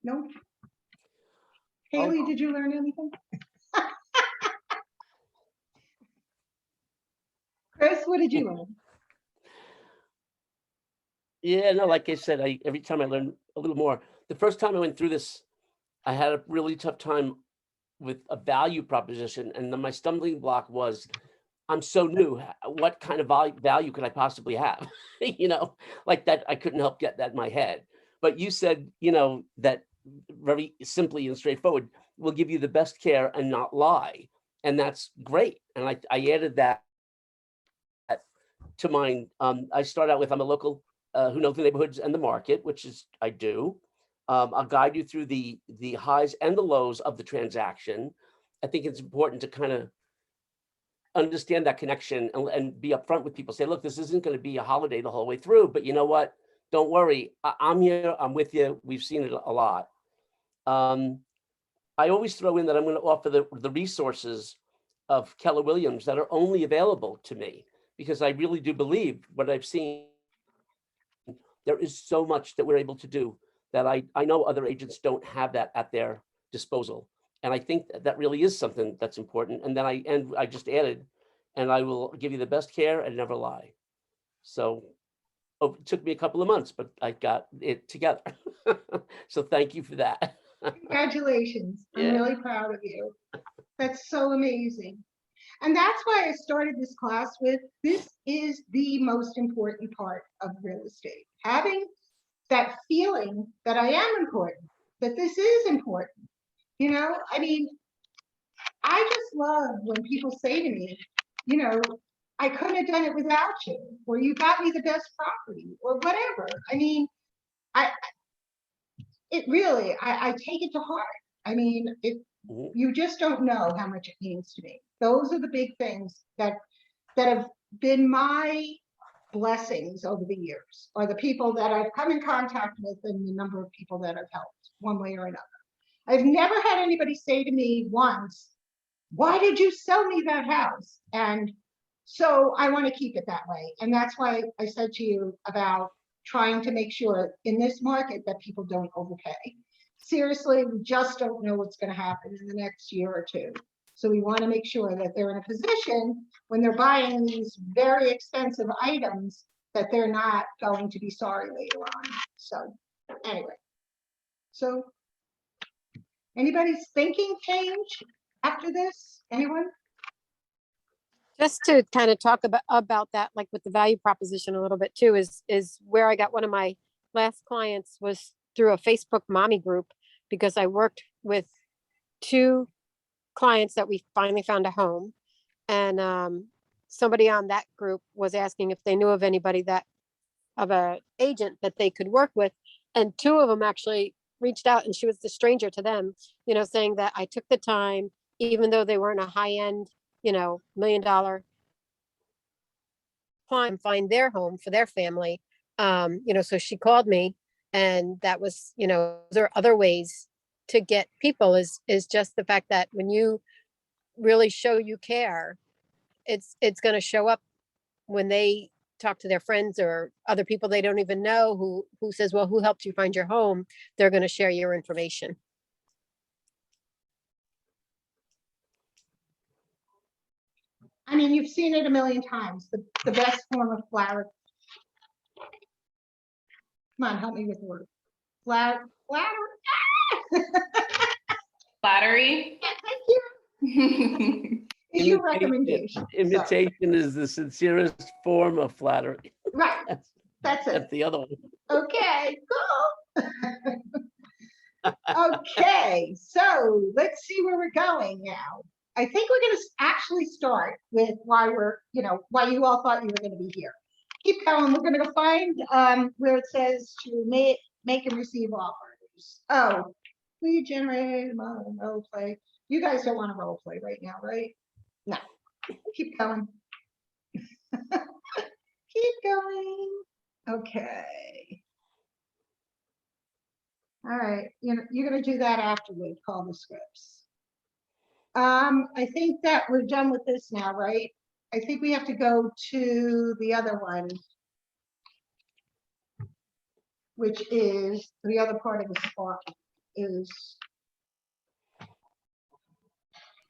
No? Haley, did you learn anything? Chris, what did you learn? Yeah, no, like I said, every time I learn a little more. The first time I went through this, I had a really tough time with a value proposition, and then my stumbling block was I'm so new. What kind of value could I possibly have? You know, like that, I couldn't help get that in my head. But you said, you know, that very simply and straightforward, will give you the best care and not lie. And that's great. And I added that to mine. I start out with, I'm a local who knows the neighborhoods and the market, which is I do. I'll guide you through the highs and the lows of the transaction. I think it's important to kind of understand that connection and be upfront with people. Say, look, this isn't going to be a holiday the whole way through, but you know what? Don't worry. I'm here. I'm with you. We've seen it a lot. I always throw in that I'm going to offer the resources of Keller Williams that are only available to me, because I really do believe what I've seen. There is so much that we're able to do that I know other agents don't have that at their disposal. And I think that really is something that's important. And then I just added, and I will give you the best care and never lie. So it took me a couple of months, but I got it together. So thank you for that. Congratulations. I'm Yeah. really proud of you. That's so amazing. And that's why I started this class with, this is the most important part of real estate. Having that feeling that I am important, that this is important. You know, I mean, I just love when people say to me, you know, I couldn't have done it without you, or you got me the best property, or whatever. I mean, it really, I take it to heart. I mean, you just don't know how much it means to me. Those are the big things that have been my blessings over the years, or the people that I've come in contact with, and the number of people that I've helped one way or another. I've never had anybody say to me once, why did you sell me that house? And so I want to keep it that way. And that's why I said to you about trying to make sure in this market that people don't overpay. Seriously, we just don't know what's going to happen in the next year or two. So we want to make sure that they're in a position when they're buying these very expensive items that they're not going to be sorry later on. So anyway, so anybody's thinking change after this? Anyone? Just to kind of talk about that, like with the value proposition a little bit too, is where I got one of my last clients was through a Facebook mommy group, because I worked with 2 clients that we finally found a home. And somebody on that group was asking if they knew of anybody of a agent that they could work with. And 2 of them actually reached out, and she was the stranger to them, you know, saying that I took the time, even though they weren't a high end, you know, $1 million client, find their home for their family. You know, so she called me, and that was, you know, there are other ways to get people, is just the fact that when you really show you care, it's going to show up when they talk to their friends or other people they don't even know, who says, well, who helped you find your home? They're going to share your information. I mean, you've seen it a million times. The best form of flattery. Come on, help me with the word. Flattery. Flattery. Yeah, thank you. Is your recommendation. Imitation is the sincerest form of flattery. Right. That's it. That's the other one. Okay, cool. Okay, so let's see where we're going now. I think we're going to actually start with why why you all thought you were going to be here. Keep going. We're going to go find where it says to make and receive offers. Oh, we generate role play. You guys don't want to role play right now, right? No. Keep going. Keep going. Okay. All right. You're going to do that after we call the scripts. I think that we're done with this now, right? I think we have to go to the other one, which is the other part of the spot is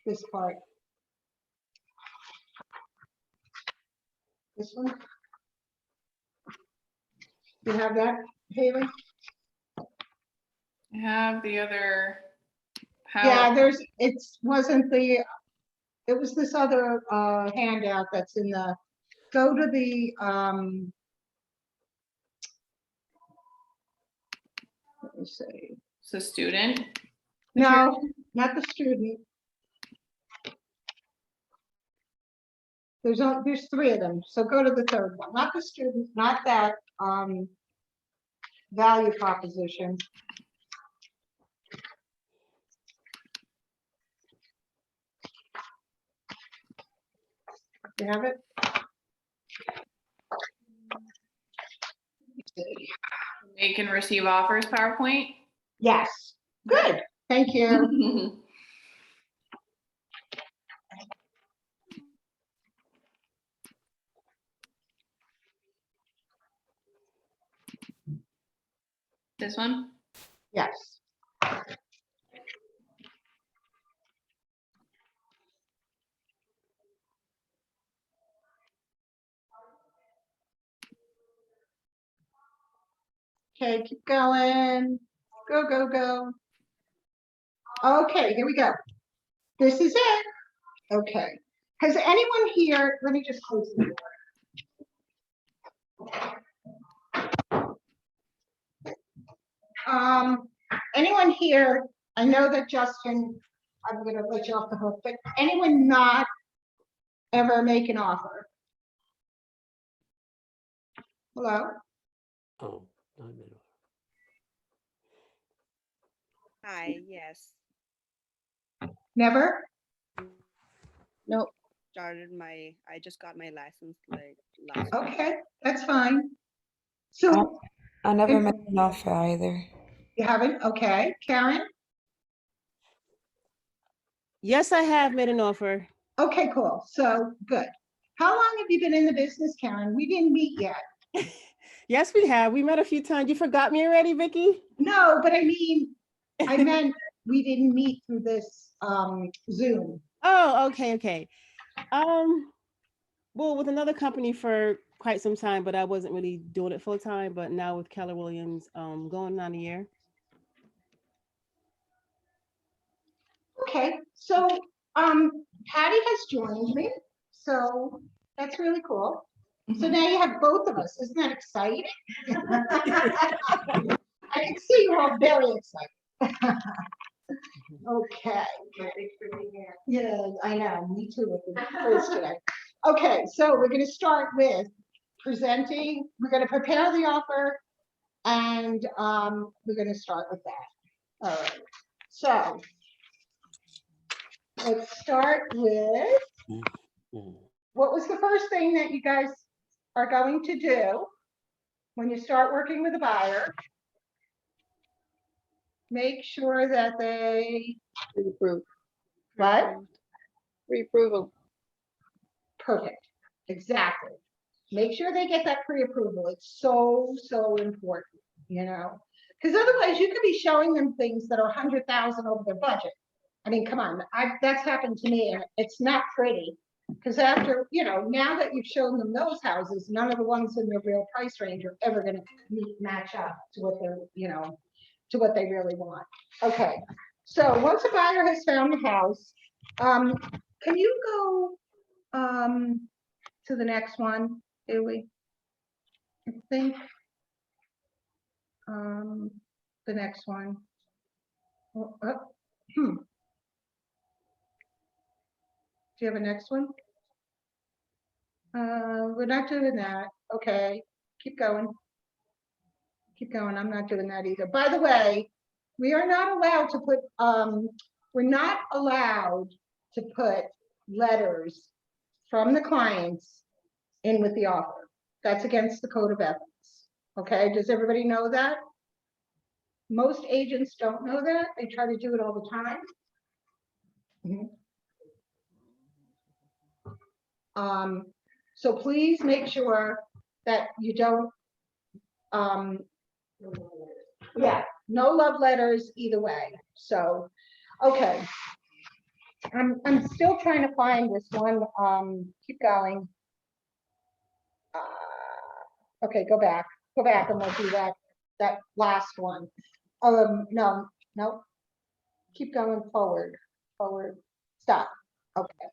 this part. This one. You have that, Haley? I have the other. Yeah, it wasn't the It was this other handout that's in the, go to the, let me see. So student, No, not the student. There's three of them, so go to the third one, not the student, not that value proposition. You have it? make and receive offers PowerPoint. Yes, good, thank you. This one? Yes. Okay, keep going. Go, go, go. Okay, here we go. This is it. Okay. Has anyone here, let me just close the door. Anyone here, I know that Justin, I'm gonna let you off the hook, but anyone not ever make an offer? Hello? Oh, no, no. Hi, yes. Never? No, I just got my license like last week. Okay, that's fine. So I never made an offer either. you haven't? Okay, Karen? Yes, I have made an offer. Okay, cool. So good. How long have you been in the business, Karen? We didn't meet yet. Yes, we have. We met a few times. You forgot me already, Vicky? No, but I mean, I meant we didn't meet through this Zoom. Oh, okay. Well, with another company for quite some time, but I wasn't really doing it full time. But now with Keller Williams, going on a year. Okay, so Patty has joined me, so that's really cool. So now you have both of us. Isn't that exciting? I can see you're all very excited. Okay. Yeah, I know, me too with the first today. Okay, so we're gonna start with presenting, we're gonna prepare the offer, and we're gonna start with that. All right, so let's start with, what was the first thing that you guys are going to do when you start working with a buyer? Make sure that they, pre-approve, what? pre-approval. Perfect, exactly. Make sure they get that pre-approval. It's so, so important, you know? Because otherwise you could be showing them things that are 100,000 over their budget. I mean, come on, that's happened to me and it's not pretty. Because after, you know, now that you've shown them those houses, none of the ones in the real price range are ever gonna match up to what they're, you know, to what they really want. Okay, so once a buyer has found the house, can you go to the next one, Haley? I think the next one. Do you have a next one? We're not doing that. Okay, keep going. Keep going. I'm not doing that either. By the way, we are not allowed to put, we're not allowed to put letters from the clients in with the offer. That's against the code of ethics. Okay, does everybody know that? Most agents don't know that. They try to do it all the time. So please make sure that you don't, yeah, no love letters either way. So, okay. I'm still trying to find this one. Keep going. Okay, go back and we'll do that last one. No, keep going forward, stop. Okay,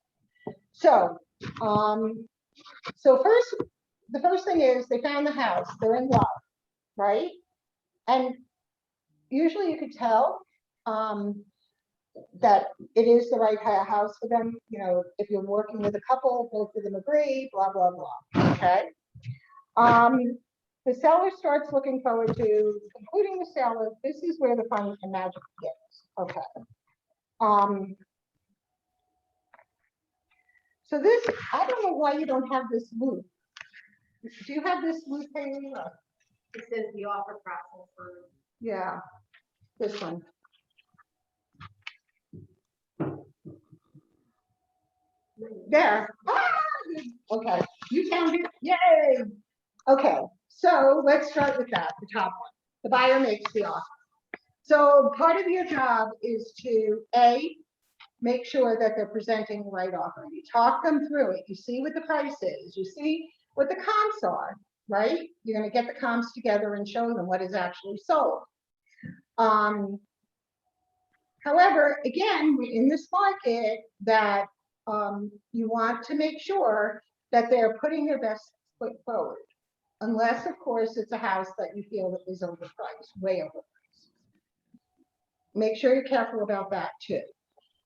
So, the first thing is they found the house, they're in love, right? And usually you could tell, that it is the right house for them. You know, if you're working with a couple, both of them agree, blah, blah, blah, okay? The seller starts looking forward to concluding the sale. This is where the fun and magic begins, okay? So this, I don't know why you don't have this loop. Do you have this loop, Haley? It says the offer process. Yeah, this one. There. Ah, okay, you found it. Yay. Okay, so let's start with that, the top one. The buyer makes the offer. So part of your job is to make sure that they're presenting the right offer. You talk them through it. You see what the price is. You see what the comps are, right? You're going to get the comps together and show them what is actually sold. However, again, we're in this market that you want to make sure that they're putting their best foot forward. Unless, of course, it's a house that you feel that is overpriced, way overpriced. Make sure you're careful about that too.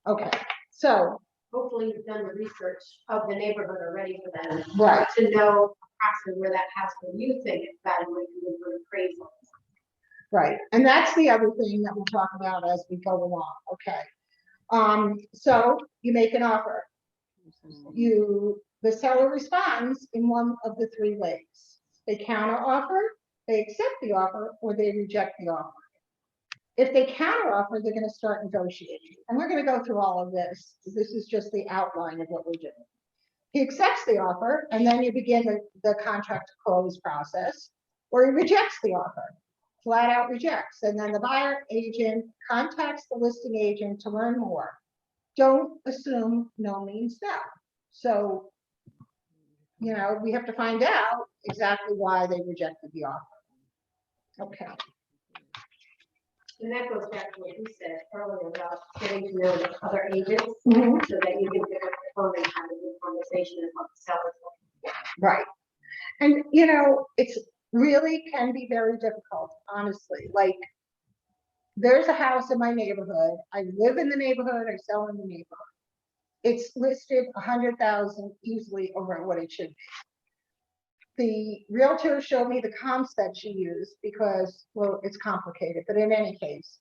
Okay, so Hopefully you've done the research of the neighborhood already for them. Right. To know approximately where that house, where you think it's valued for appraisal. right, and that's the other thing that we'll talk about as we go along. Okay, so you make an offer. The seller responds in one of the three ways. They counter offer, they accept the offer, or they reject the offer. If they counter offer, they're going to start negotiating. And we're going to go through all of this. This is just the outline of what we're doing. He accepts the offer, and then you begin the contract to close process, or he rejects the offer, flat out rejects. And then the buyer agent contacts the listing agent to learn more. Don't assume no means no. So, you know, we have to find out exactly why they rejected the offer. Okay. And that goes back to what you said earlier about getting to know the other agents, so that you can pick up the phone and have a good conversation and what the seller's looking for. Right. And, you know, it's really can be very difficult, honestly. Like, there's a house in my neighborhood. I live in the neighborhood. I sell in the neighborhood. It's listed 100,000 easily over what it should be. The realtor showed me the comps that she used because, well, it's complicated, but in any case,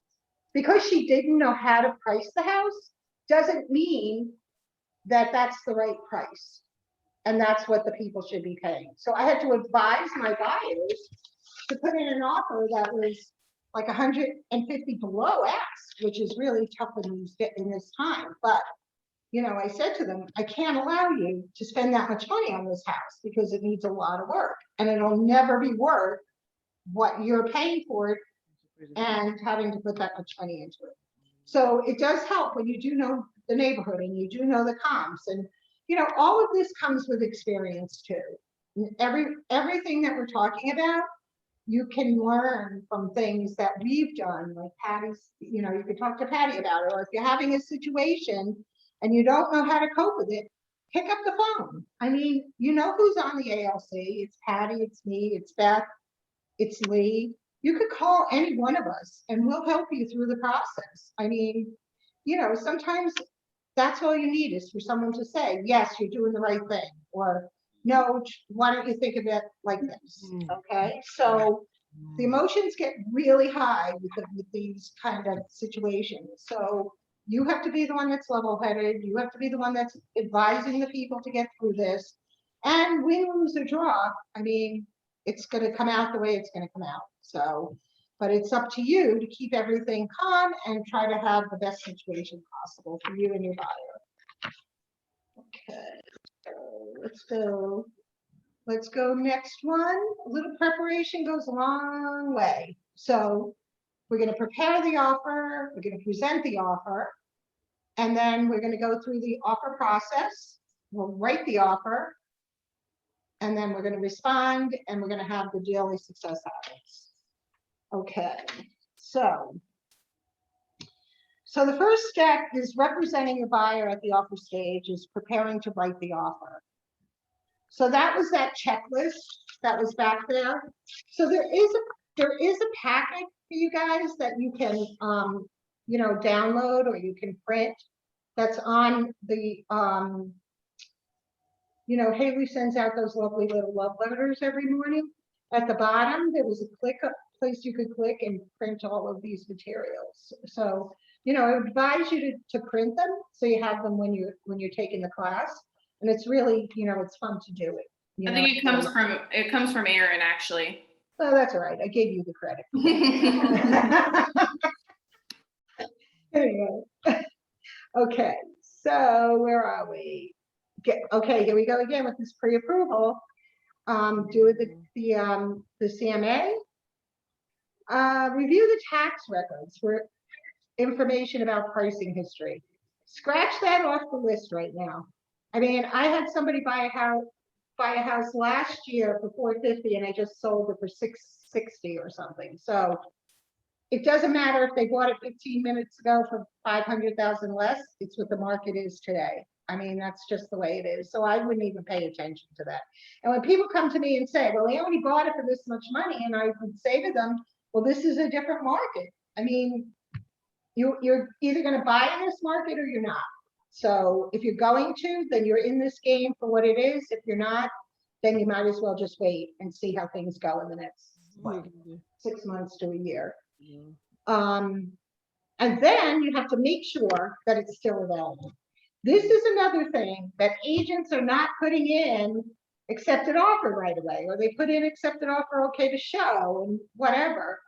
because she didn't know how to price the house, doesn't mean that that's the right price. And that's what the people should be paying. So I had to advise my buyers to put in an offer that was like 150 below ask, which is really tough in this time. But, you know, I said to them, I can't allow you to spend that much money on this house because it needs a lot of work and it'll never be worth what you're paying for it and having to put that much money into it. So it does help when you do know the neighborhood and you do know the comps, and you know, all of this comes with experience too. Everything that we're talking about, you can learn from things that we've done, like Patty's, you know, you could talk to Patty about it, or if you're having a situation and you don't know how to cope with it, pick up the phone. I mean, you know who's on the ALC. It's Patty, it's me, it's Beth, it's Lee. You could call any one of us and we'll help you through the process. I mean, you know, sometimes that's all you need is for someone to say, yes, you're doing the right thing, or no, why don't you think of it like this? Okay, so the emotions get really high with these kind of situations. So you have to be the one that's level-headed. You have to be the one that's advising the people to get through this. And win, lose, or draw, I mean, it's going to come out the way it's going to come out. So, but it's up to you to keep everything calm and try to have the best situation possible for you and your buyer. Okay, so let's go next one. A little preparation goes a long way. So we're going to prepare the offer, we're going to present the offer, and then we're going to go through the offer process. We'll write the offer, and then we're going to respond, and we're going to have the daily success habits. Okay, so So the first step is representing your buyer at the offer stage is preparing to write the offer. So that was that checklist that was back there. So there is a packet for you guys that you can you know, download or you can print. That's on the you know, Haley sends out those lovely little love letters every morning. At the bottom, there was a place you could click and print all of these materials. So, you know, I would advise you to print them so you have them when you're taking the class. And it's really, you know, it's fun to do it. You I know? think it comes from Aaron, actually. Oh, that's all right. I gave you the credit. Anyway. Okay, so where are we? Okay, here we go again with this pre-approval. Do the CMA. Review the tax records for information about pricing history. Scratch that off the list right now. I mean, I had somebody buy a house last year for $450 and I just sold it for $660 or something. So it doesn't matter if they bought it 15 minutes ago for 500,000 less. It's what the market is today. I mean, that's just the way it is. So I wouldn't even pay attention to that. And when people come to me and say, well, they only bought it for this much money, and I would say to them, well, this is a different market. I mean, you're either going to buy in this market or you're not. So if you're going to, then you're in this game for what it is. If you're not, then you might as well just wait and see how things go in the next 6 months to a year. And then you have to make sure that it's still available. This is another thing that agents are not putting in accepted offer right away, or they put in accepted offer okay to show and whatever.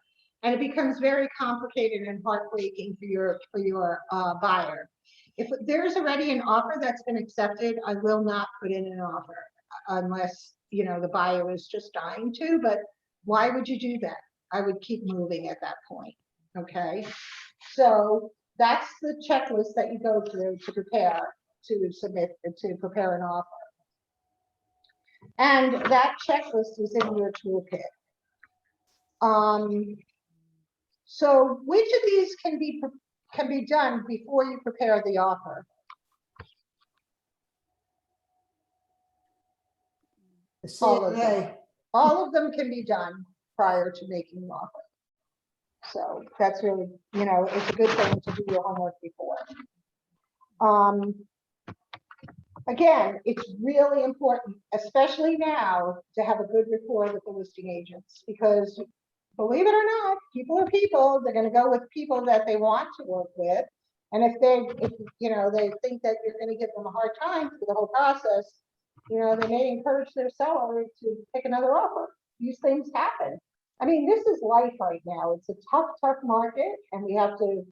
And it becomes very complicated and heartbreaking for your buyer. If there's already an offer that's been accepted, I will not put in an offer unless, you know, the buyer is just dying to, but why would you do that? I would keep moving at that point, okay? So that's the checklist that you go through to prepare to prepare an offer. And that checklist is in your toolkit. So which of these can be done before you prepare the offer? All of them can be done prior to making an offer. So that's really, you know, it's a good thing to do your homework before. Again, it's really important, especially now, to have a good rapport with the listing agents, because believe it or not, people are people. They're going to go with people that they want to work with. And if you know, they think that you're going to give them a hard time through the whole process, you know, they may encourage their seller to take another offer. These things happen. I mean, this is life right now. It's a tough market, and we have to,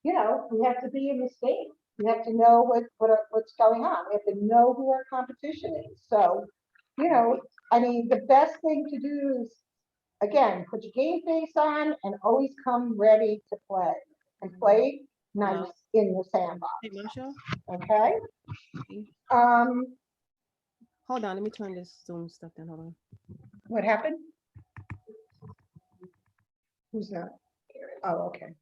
you know, we have to be in the state. We have to know what's going on. We have to know who our competition is. So, you know, I mean, the best thing to do is, again, put your game face on and always come ready to play and play nice in the sandbox. Hey, Marshall? Okay. Hold on, let me turn this Zoom stuff down. Hold on. What happened? Who's that? Oh, okay.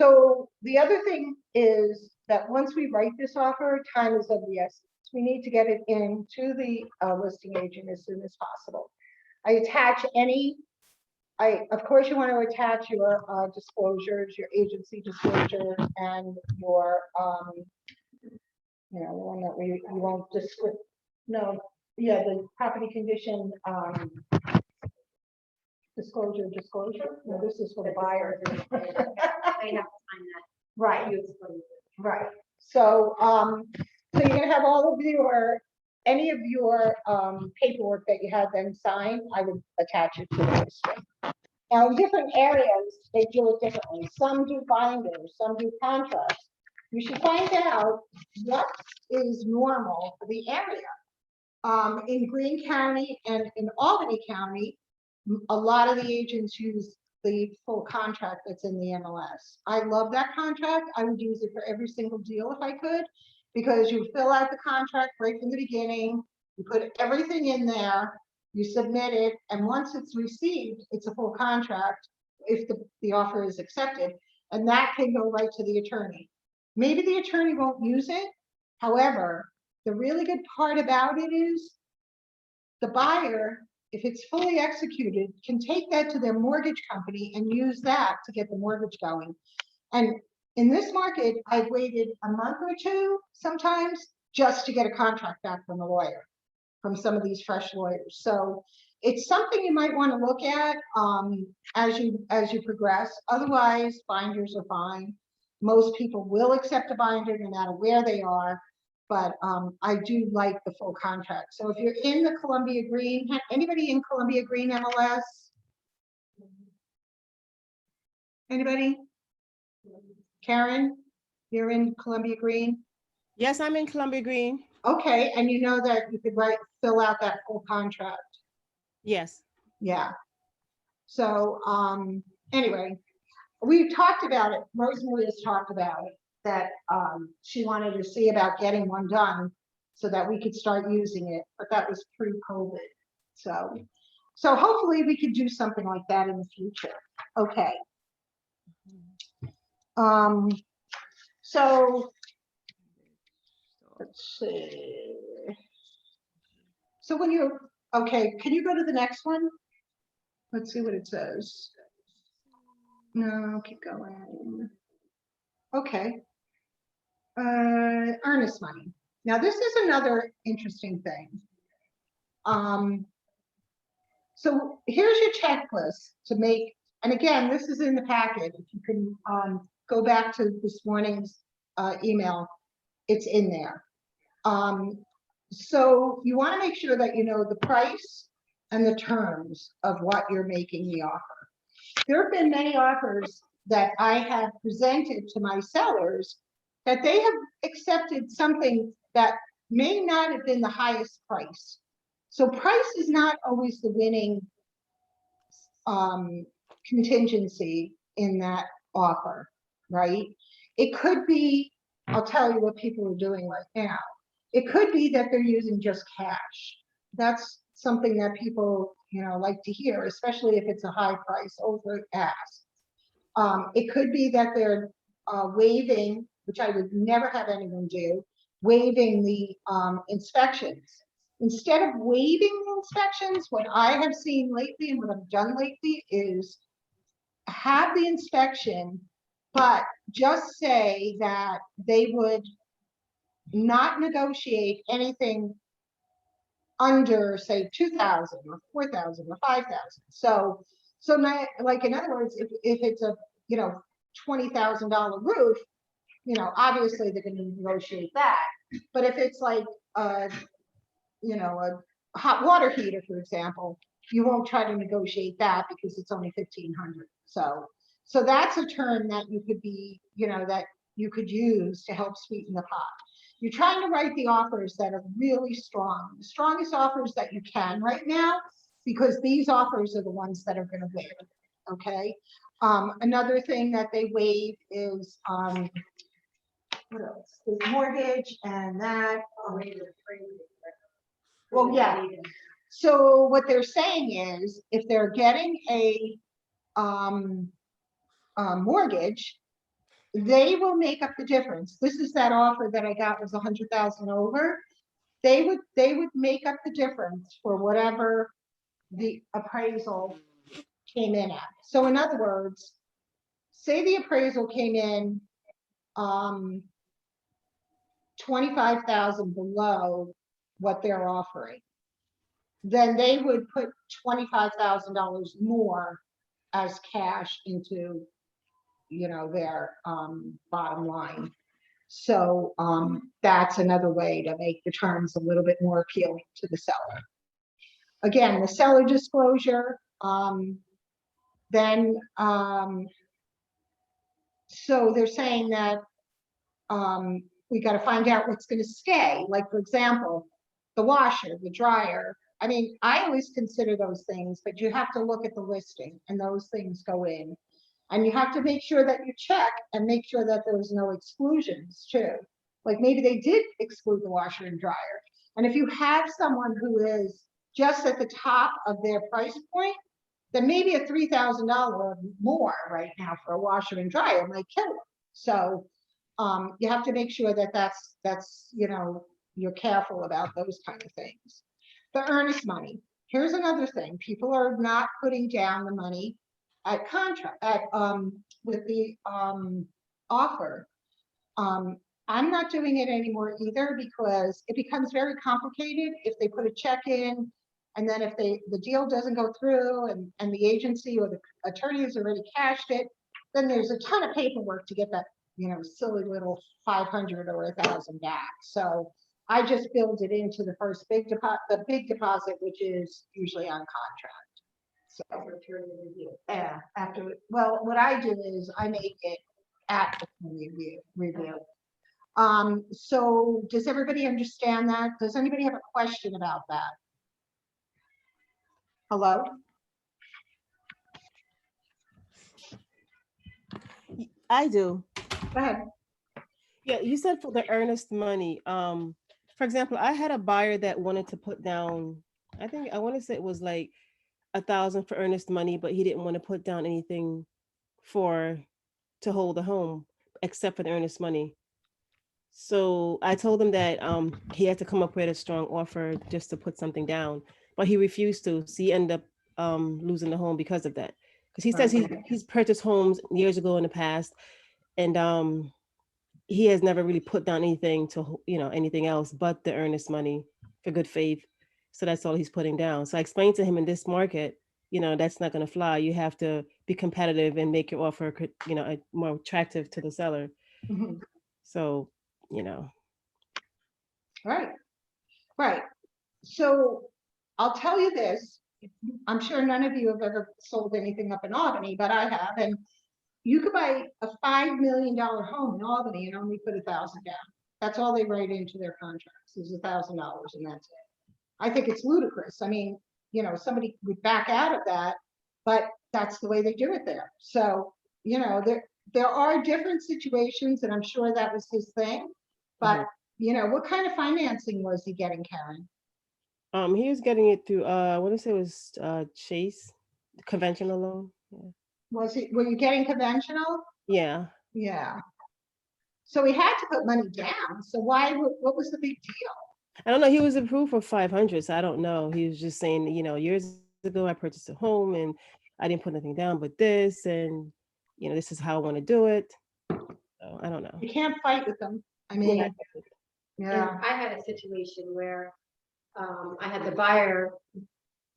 So the other thing is that once we write this offer, time is of the essence. We need to get it into the listing agent as soon as possible. I attach of course, you want to attach your disclosures, your agency disclosure, and your, you know, the one that you won't the property condition disclosure. No, this is for the buyer. I have to sign that. Right. Right. So, so you're gonna have all of any of your paperwork that you had them sign. I would attach it to the listing. Now, in different areas, they do it differently. Some do binders, some do contracts. You should find out what is normal for the area. In Greene County and in Albany County, a lot of the agents use the full contract that's in the MLS. I love that contract. I would use it for every single deal if I could, because you fill out the contract right from the beginning, you put everything in there, you submit it, and once it's received, it's a full contract if the offer is accepted. and that can go right to the attorney. Maybe the attorney won't use it. However, the really good part about it is the buyer, if it's fully executed, can take that to their mortgage company and use that to get the mortgage going. And in this market, I've waited a month or two sometimes just to get a contract back from a lawyer, from some of these fresh lawyers. So it's something you might want to look at as you progress. Otherwise, binders are fine. Most people will accept a binder no matter where they are, but I do like the full contract. So if you're in the Columbia Green, anybody in Columbia Green MLS? Anybody? Karen, you're in Columbia Green? Yes, I'm in Columbia Green. Okay, and you know that you could fill out that full contract. Yes. Yeah. So anyway, we've talked about it. Rosemary has talked about it, that she wanted to see about getting one done so that we could start using it, but that was pre-COVID. So hopefully we could do something like that in the future. Okay. So let's see. So when you're, okay, can you go to the next one? Let's see what it says. No, keep going. Okay. Earnest money. Now this is another interesting thing. So here's your checklist to make, and again, this is in the packet. If you can go back to this morning's email, it's in there. So you want to make sure that you know the price and the terms of what you're making the offer. There have been many offers that I have presented to my sellers that they have accepted something that may not have been the highest price. So price is not always the winning contingency in that offer, right? It could be, I'll tell you what people are doing right now. It could be that they're using just cash. That's something that people, like to hear, especially if it's a high price over ask. It could be that they're waiving, which I would never have anyone do, waiving the inspections. Instead of waiving the inspections, what I have seen lately and what I've done lately is have the inspection, but just say that they would not negotiate anything under, say, 2,000 or 4,000 or 5,000. So now, like, in other words, if it's a $20,000 roof, obviously they're going to negotiate that. But if it's like a hot water heater, for example, you won't try to negotiate that because it's only 1,500. So that's a term that you could be, that you could use to help sweeten the pot. You're trying to write the offers that are really strong, the strongest offers that you can right now, because these offers are the ones that are going to win. Okay. Another thing that they waive is what else? There's mortgage and that. Well, yeah. So what they're saying is, if they're getting a mortgage, they will make up the difference. This is that offer that I got was 100,000 over. They would make up the difference for whatever the appraisal came in at. So in other words, say the appraisal came in 25,000 below what they're offering, then they would put $25,000 more as cash into their bottom line. So that's another way to make the terms a little bit more appealing to the seller. Again, the seller disclosure, then so they're saying that we got to find out what's going to stay. Like, for example, the washer, the dryer. I mean, I always consider those things, but you have to look at the listing and those things go in. And you have to make sure that you check and make sure that there's no exclusions too. Like maybe they did exclude the washer and dryer. And if you have someone who is just at the top of their price point, then maybe a $3,000 more right now for a washer and dryer might kill them. So you have to make sure that that's, you know, you're careful about those kind of things. The earnest money. Here's another thing. People are not putting down the money at contract with the offer. I'm not doing it anymore either because it becomes very complicated if they put a check in, and then if the deal doesn't go through and the agency or the attorney has already cashed it, then there's a ton of paperwork to get that, you know, silly little 500 or 1,000 back. So I just build it into the first big deposit, which is usually on contract. So yeah, well, what I do is I make it at the review. So does everybody understand that? Does anybody have a question about that? Hello? I do. Go ahead. Yeah, you said for the earnest money. For example, I had a buyer that wanted to put down, I want to say it was like 1,000 for earnest money, but he didn't want to put down anything to hold the home except for the earnest money. So I told him that he had to come up with a strong offer just to put something down, but he refused to. So he ended up losing the home because of that. Because he says he's purchased homes years ago in the past, and he has never really put down anything to, you know, anything else but the earnest money for good faith. So that's all he's putting down. So I explained to him, in this market, you know, that's not going to fly. You have to be competitive and make your offer, you know, more attractive to the seller. Mhm. So, you know. Right. So I'll tell you this. I'm sure none of you have ever sold anything up in Albany, but I have. And you could buy a $5 million home in Albany and only put 1,000 down. That's all they write into their contracts is $1,000, and that's it. I think it's ludicrous. I mean, you know, somebody would back out of that, but that's the way they do it there. So, you know, there are different situations, and I'm sure that was his thing. But you know, what kind of financing was he getting, Karen? He was getting it through I want to say it was Chase, conventional loan. Yeah. Were you getting conventional? Yeah. Yeah. So he had to put money down. So what was the big deal? I don't know. He was approved for 500, so I don't know. He was just saying, you know, years ago I purchased a home and I didn't put nothing down but this, and you know, this is how I want to do it. So I don't know. You can't fight with them. I mean, And I had a situation where I had the buyer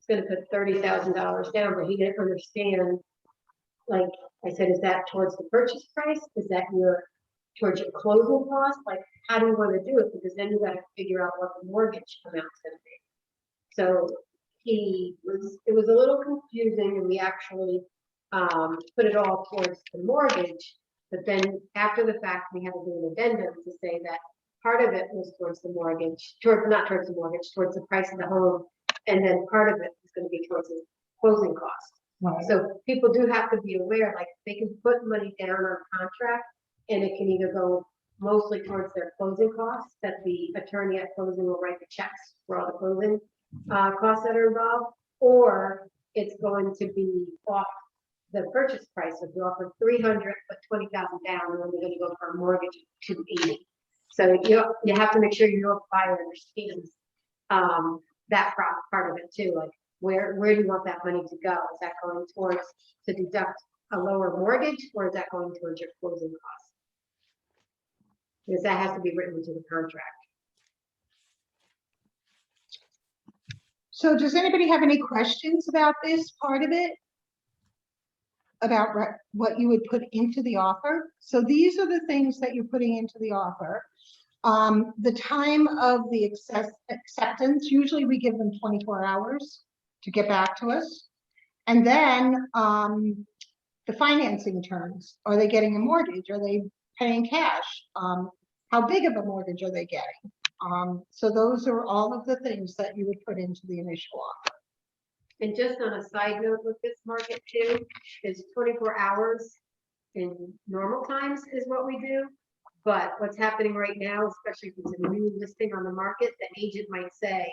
going to put $30,000 down, but he didn't understand. Like I said, is that towards the purchase price? Is that towards your closing cost? Like, how do you want to do it? Because then you got to figure out what the mortgage amount's going to be. So it was a little confusing, and we actually put it all towards the mortgage. But then after the fact, we had to do an addendum to say that part of it was towards the mortgage, not towards the mortgage, towards the price of the home, and then part of it is going to be towards the closing costs. Right. So people do have to be aware, like they can put money down on contract, and it can either go mostly towards their closing costs, that the attorney at closing will write the checks for all the closing costs that are involved, or it's going to be off the purchase price. If you offer 300, put 20,000 down, and then you're going to go for a mortgage of 280. So you have to make sure your buyer understands that part of it too. Like where do you want that money to go? Is that going towards to deduct a lower mortgage, or is that going towards your closing costs? Because that has to be written into the contract. So does anybody have any questions about this part of it? About what you would put into the offer? So these are the things that you're putting into the offer. The time of the acceptance, usually we give them 24 hours to get back to us. And then the financing terms. Are they getting a mortgage? Are they paying cash? How big of a mortgage are they getting? So those are all of the things that you would put into the initial offer. And just on a side note with this market too, is 24 hours in normal times is what we do. But what's happening right now, especially if it's a new listing on the market, the agent might say,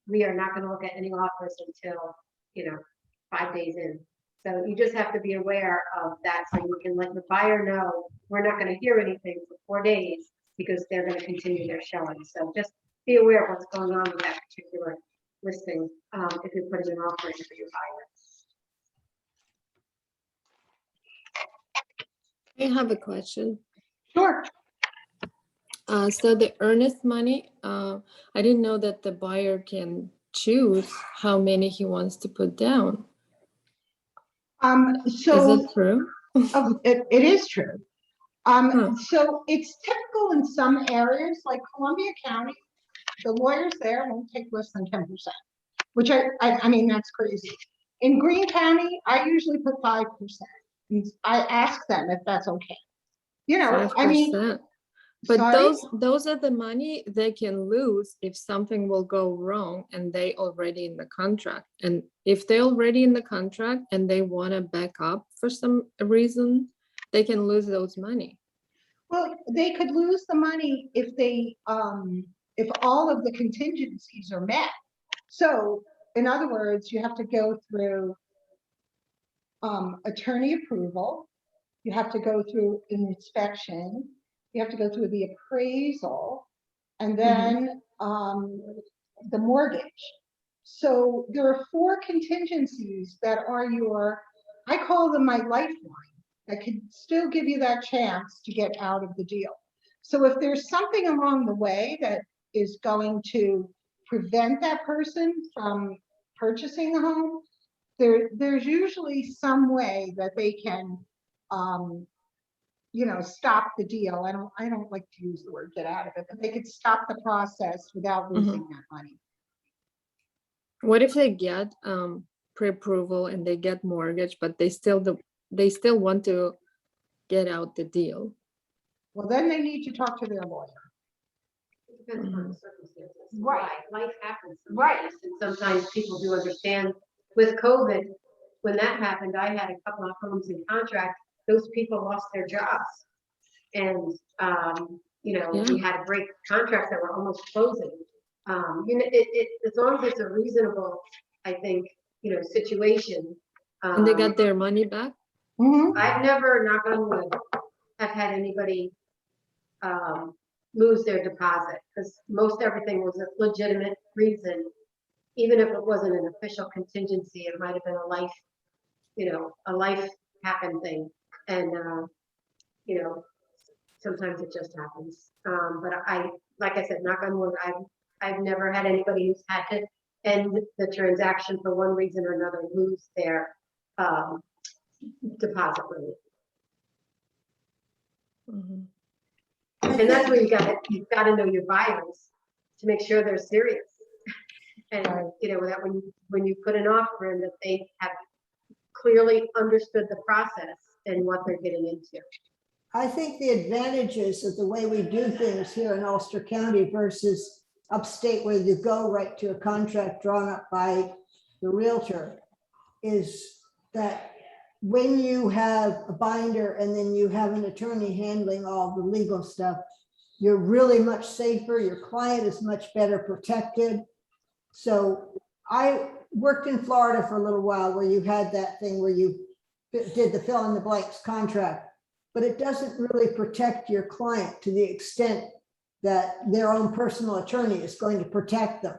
we are not going to look at any offers until, 5 days in. So you just have to be aware of that, so you can let the buyer know, we're not gonna hear anything for 4 days because they're gonna continue their showing. So just be aware of what's going on with that particular listing, if you're putting an offer in for your buyer. I have a question. Sure. So the earnest money, I didn't know that the buyer can choose how many he wants to put down. Is So it true? it is true. Huh. So it's typical in some areas, like Columbia County, the lawyers there won't take less than 10%, which I mean, that's crazy. In Greene County, I usually put 5%. And I ask them if that's okay. You know, I mean, 5%. But sorry? those are the money they can lose if something will go wrong and they already in the contract. And if they're already in the contract and they want to back up for some reason, they can lose those money. Well, they could lose the money if they, if all of the contingencies are met. So in other words, you have to go through attorney approval. You have to go through an inspection. You have to go through the appraisal, and then the mortgage. So there are 4 contingencies that are your, I call them my lifeline, that could still give you that chance to get out of the deal. So if there's something along the way that is going to prevent that person from purchasing the home, there's usually some way that they can, you know, stop the deal. I don't like to use the word get out of it, but they could stop the process without losing that money. What if they get pre-approval and they get mortgage, but they still want to get out the deal? Well, then they need to talk to their lawyer. It depends on the circumstances. Right. Life happens. Right. And sometimes people do understand. With COVID, when that happened, I had a couple of homes in contract. Those people lost their jobs. And, you know, we had to break contracts that were almost closing. You know, as long as it's a reasonable, I think, you know, situation. And they got their money back? I've never, knock on wood, have had anybody lose their deposit, because most everything was a legitimate reason. Even if it wasn't an official contingency, it might have been a life, you know, a life happen thing. And, you know, sometimes it just happens. But like I said, knock on wood, I've never had anybody who's had to end the transaction for one reason or another, lose their deposit limit. And that's where you've got to know your buyers to make sure they're serious. And you know, that when you put an offer in, that they have clearly understood the process and what they're getting into. I think the advantages of the way we do things here in Ulster County versus upstate, where you go right to a contract drawn up by the realtor, is that when you have a binder and then you have an attorney handling all the legal stuff, you're really much safer. Your client is much better protected. So I worked in Florida for a little while where you had that thing where you did the fill in the blanks contract, but it doesn't really protect your client to the extent that their own personal attorney is going to protect them.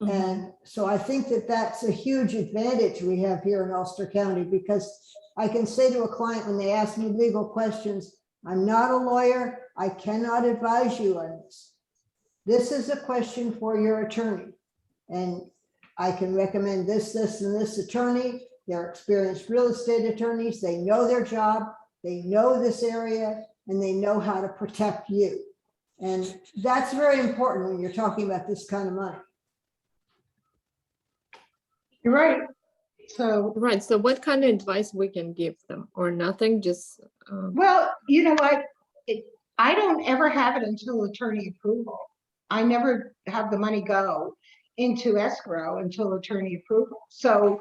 And so I think that that's a huge advantage we have here in Ulster County, because I can say to a client when they ask me legal questions, I'm not a lawyer, I cannot advise you on this. This is a question for your attorney. And I can recommend this, and this attorney. They're experienced real estate attorneys. They know their job. They know this area, and they know how to protect you. And that's very important when you're talking about this kind of money. You're right. So right. So what kind of advice we can give them, or nothing? Just well, you know what? I don't ever have it until attorney approval. I never have the money go into escrow until attorney approval. So,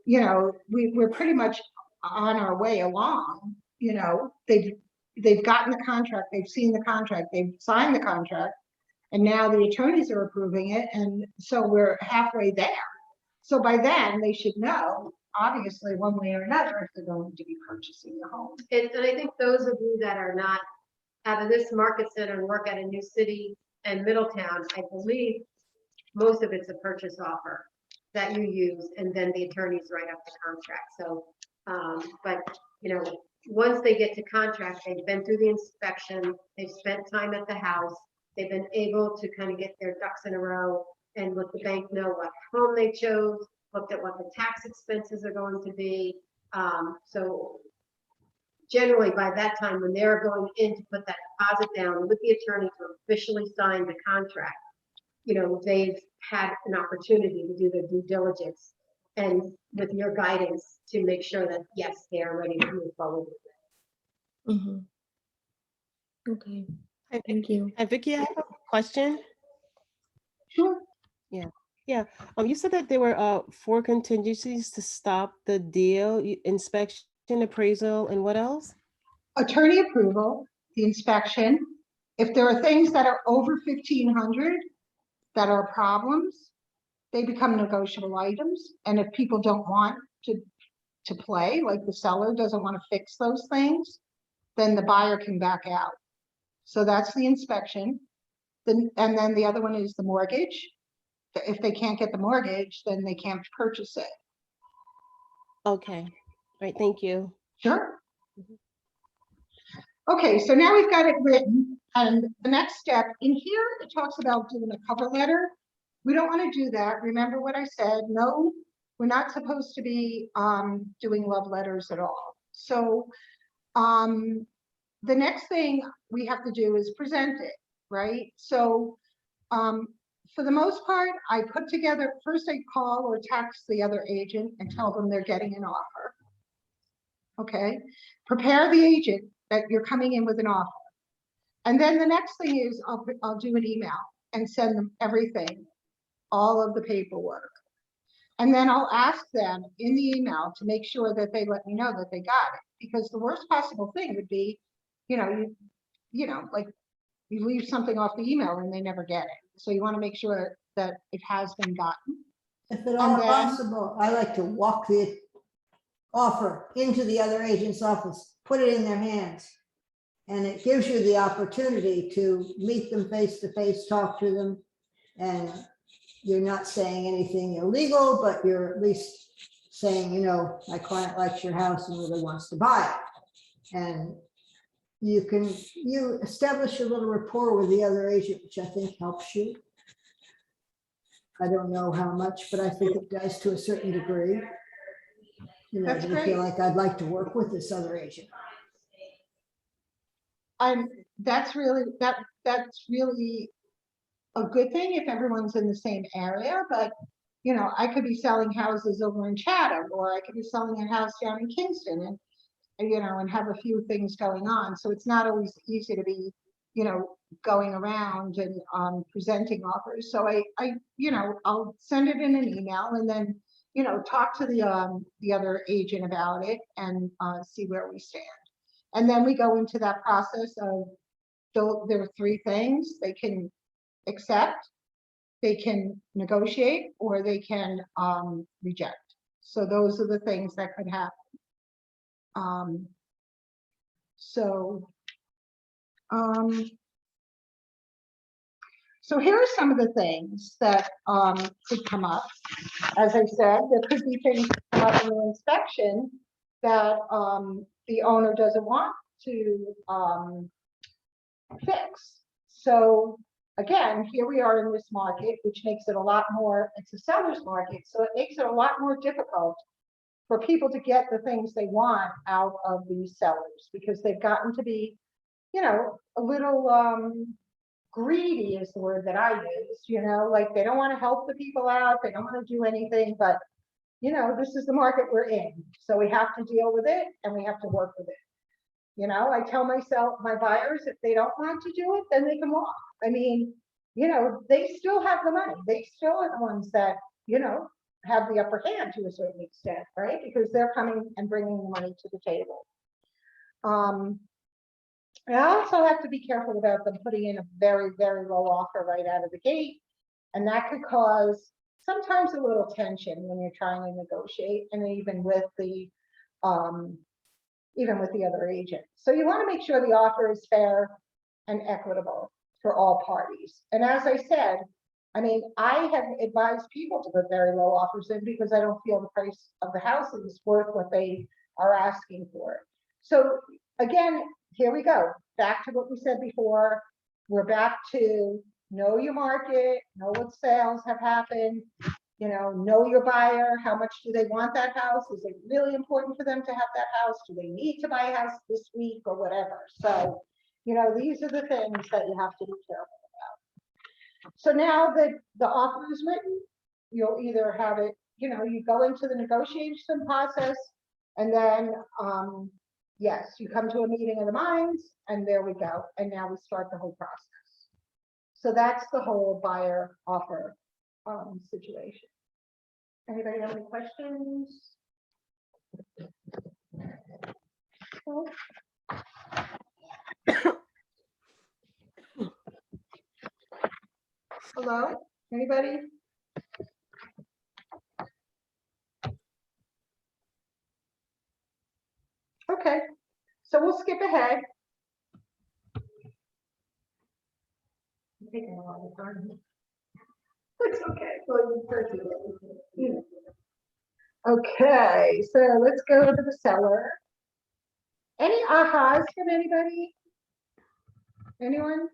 you know, we're pretty much on our way along. You know, they've gotten the contract, they've seen the contract, they've signed the contract, and now the attorneys are approving it, and so we're halfway there. So by then they should know obviously one way or another if they're going to be purchasing the home. And I think those of you that are not out of this market center and work at a new city and Middletown, I believe most of it's a purchase offer that you use, and then the attorneys write up the contract. So, but you know, once they get to contract, they've been through the inspection, they've spent time at the house, they've been able to kind of get their ducks in a row and let the bank know what home they chose, looked at what the tax expenses are going to be. So generally by that time, when they're going in to put that deposit down with the attorney to officially sign the contract, you know, they've had an opportunity to do their due diligence and with your guidance to make sure that, yes, they are ready to move forward with it. Mm-hmm. Okay, thank you. And Vicky, I have a question. Sure. Yeah. You said that there were 4 contingencies to stop the deal: inspection, appraisal, and what else? Attorney approval, the inspection. If there are things that are over 1,500 that are problems, they become negotiable items. And if people don't want to play, like the seller doesn't want to fix those things, then the buyer can back out. So that's the inspection. And then the other one is the mortgage. If they can't get the mortgage, then they can't purchase it. Okay. All right. Thank you. Sure. Okay, so now we've got it written, and the next step in here, it talks about doing a cover letter. We don't want to do that. Remember what I said? No, we're not supposed to be doing love letters at all. So the next thing we have to do is present it, right? So for the most part, I put together, first I call or text the other agent and tell them they're getting an offer. Okay, prepare the agent that you're coming in with an offer. And then the next thing is I'll do an email and send them everything, all of the paperwork. And then I'll ask them in the email to make sure that they let me know that they got it. Because the worst possible thing would be, you know, like you leave something off the email and they never get it. So you want to make sure that it has been gotten. If at all possible, I like to walk the offer into the other agent's office, put it in their hands. And it gives you the opportunity to meet them face to face, talk to them. And you're not saying anything illegal, but you're at least saying, you know, my client likes your house and really wants to buy it. And you establish a little rapport with the other agent, which I think helps you. I don't know how much, but I think it does to a certain degree. You know, That's they great. feel like I'd like to work with this other agent. That's really a good thing if everyone's in the same area, but you know, I could be selling houses over in Chatham, or I could be selling a house down in Kingston, and you know, and have a few things going on. So it's not always easy to be, you know, going around and presenting offers. So I you know, I'll send it in an email and then, you know, talk to the other agent about it and see where we stand. And then we go into that process of, there are 3 things: they can accept, they can negotiate, or they can reject. So those are the things that could happen. So here are some of the things that could come up. As I said, there could be things that come up in the inspection that the owner doesn't want to fix. So again, here we are in this market, which makes it a lot more, it's a seller's market, so it makes it a lot more difficult for people to get the things they want out of these sellers, because they've gotten to be, you know, a little greedy is the word that I use, you know, like they don't want to help the people out, they don't want to do anything, but you know, this is the market we're in, so we have to deal with it and we have to work with it. You know, I tell my buyers, if they don't want to do it, then they can walk. I mean, you know, they still have the money. They still are the ones that, you know, have the upper hand to a certain extent, right? Because they're coming and bringing the money to the table. I also have to be careful about them putting in a very, very low offer right out of the gate. And that could cause sometimes a little tension when you're trying to negotiate, and even with the other agent. So you want to make sure the offer is fair and equitable for all parties. And as I said, I mean, I have advised people to put very low offers in because I don't feel the price of the house is worth what they are asking for. So again, here we go. Back to what we said before. We're back to know your market, know what sales have happened, know your buyer. How much do they want that house? Is it really important for them to have that house? Do they need to buy a house this week or whatever? So, these are the things that you have to be careful about. So now that the offer is written, you'll either have it, you go into the negotiation process, and then, yes, you come to a meeting of the minds, and there we go. And now we start the whole process. So that's the whole buyer offer situation. Anybody have any questions? Oh. Hello, anybody? Okay, so we'll skip ahead. I'm taking a lot of time. It's okay. Okay, so let's go to the seller. Any ahas from anybody? Anyone?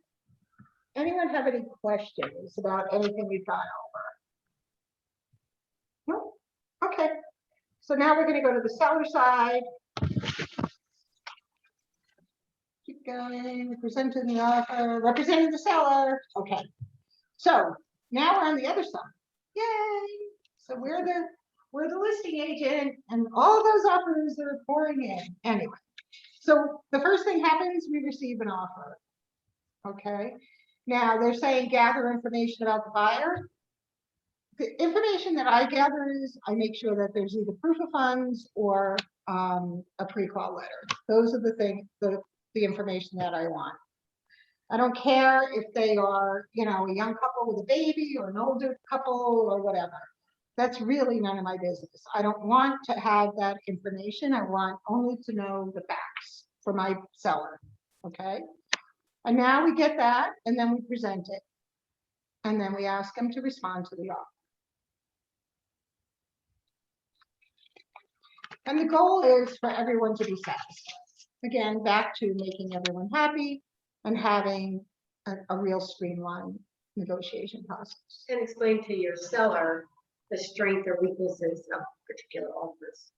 Anyone have any questions about anything we've gone over? No? Okay. So now we're going to go to the seller side. Keep going, presenting the offer, representing the seller. Okay. So now we're on the other side. Yay! So we're the listing agent, and all those offers are pouring in. Anyway, so the first thing happens, we receive an offer. Okay. Now they're saying gather information about the buyer. The information that I gather is I make sure that there's either proof of funds or a pre-qual letter. Those are the things, the information that I want. I don't care if they are, a young couple with a baby or an older couple or whatever. That's really none of my business. I don't want to have that information. I want only to know the facts for my seller. Okay. And now we get that, and then we present it. And then we ask them to respond to the offer. And the goal is for everyone to be satisfied. Again, back to making everyone happy and having a real streamlined negotiation process. And explain to your seller the strength or weaknesses of particular offers.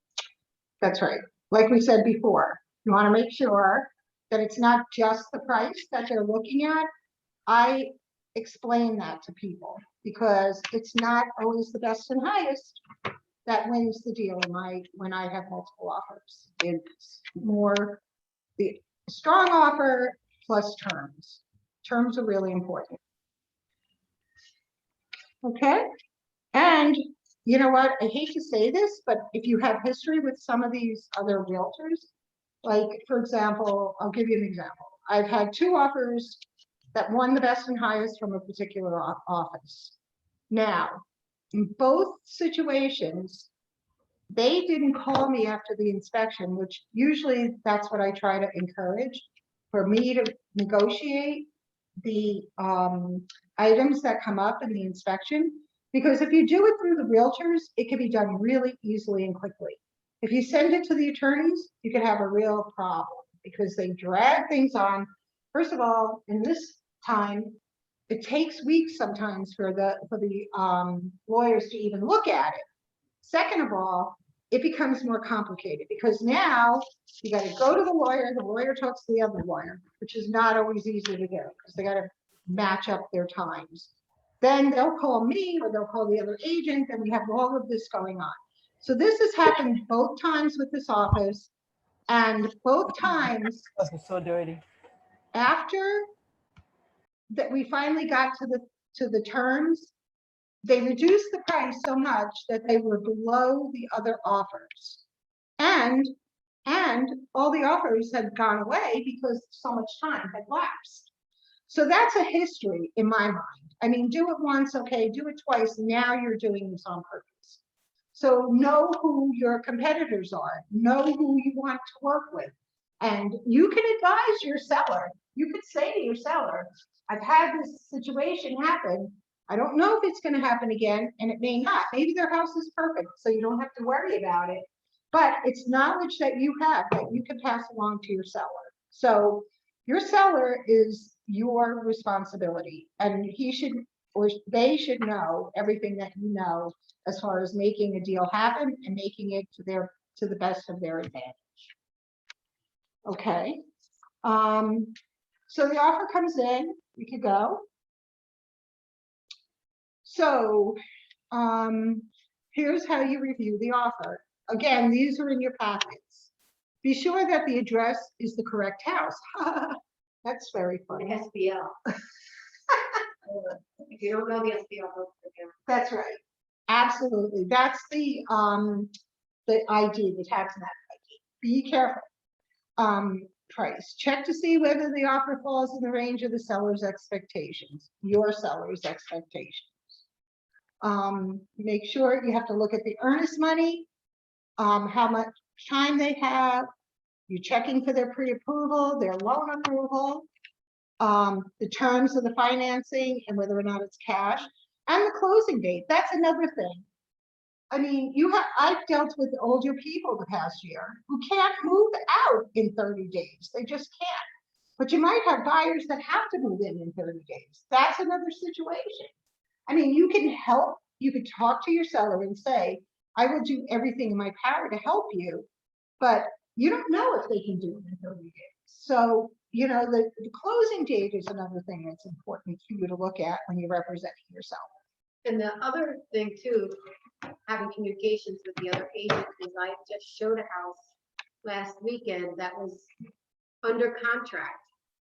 That's right. Like we said before, you want to make sure that it's not just the price that they're looking at. I explain that to people because it's not always the best and highest that wins the deal when I have multiple offers. It's more the strong offer plus terms. Terms are really important. Okay. And you know what? I hate to say this, but if you have history with some of these other realtors, like for example, I'll give you an example. I've had 2 offers that won the best and highest from a particular office. Now, in both situations, they didn't call me after the inspection, which usually that's what I try to encourage, for me to negotiate the items that come up in the inspection. Because if you do it through the realtors, it can be done really easily and quickly. If you send it to the attorneys, you can have a real problem because they drag things on. First of all, in this time, it takes weeks sometimes for the lawyers to even look at it. Second of all, it becomes more complicated because now you got to go to the lawyer talks to the other lawyer, which is not always easy to do because they got to match up their times. Then they'll call me or they'll call the other agent, and we have all of this going on. So this has happened both times with this office, and both times so dirty. after that we finally got to the terms, they reduced the price so much that they were below the other offers. And all the offers had gone away because so much time had lapsed. So that's a history in my mind. I mean, do it once, okay, do it twice, now you're doing this on purpose. So know who your competitors are, know who you want to work with. And you can advise your seller. You could say to your seller, I've had this situation happen. I don't know if it's going to happen again, and it may not. Maybe their house is perfect, so you don't have to worry about it. But it's knowledge that you have that you can pass along to your seller. So your seller is your responsibility, and he should, or they should know everything that you know as far as making a deal happen and making it to the best of their advantage. Okay. So the offer comes in, we could go. So here's how you review the offer. Again, these are in your packets. Be sure that the address is the correct house. That's very funny. SBL. If you don't know the SBL, don't forget. That's right. Absolutely. That's the ID, the tax map ID. Be careful. Price. Check to see whether the offer falls in the range of the seller's expectations, your seller's expectations. Make sure you have to look at the earnest money, how much time they have. You're checking for their pre-approval, their loan approval, the terms of the financing and whether or not it's cash, and the closing date. That's another thing. I mean, I've dealt with older people the past year who can't move out in 30 days. They just can't. But you might have buyers that have to move in 30 days. That's another situation. I mean, you can help. You could talk to your seller and say, I will do everything in my power to help you, but you don't know if they can do it in 30 days. So, you know, the closing date is another thing that's important for you to look at when you're representing your seller. And the other thing too, having communications with the other agents, is I just showed a house last weekend that was under contract,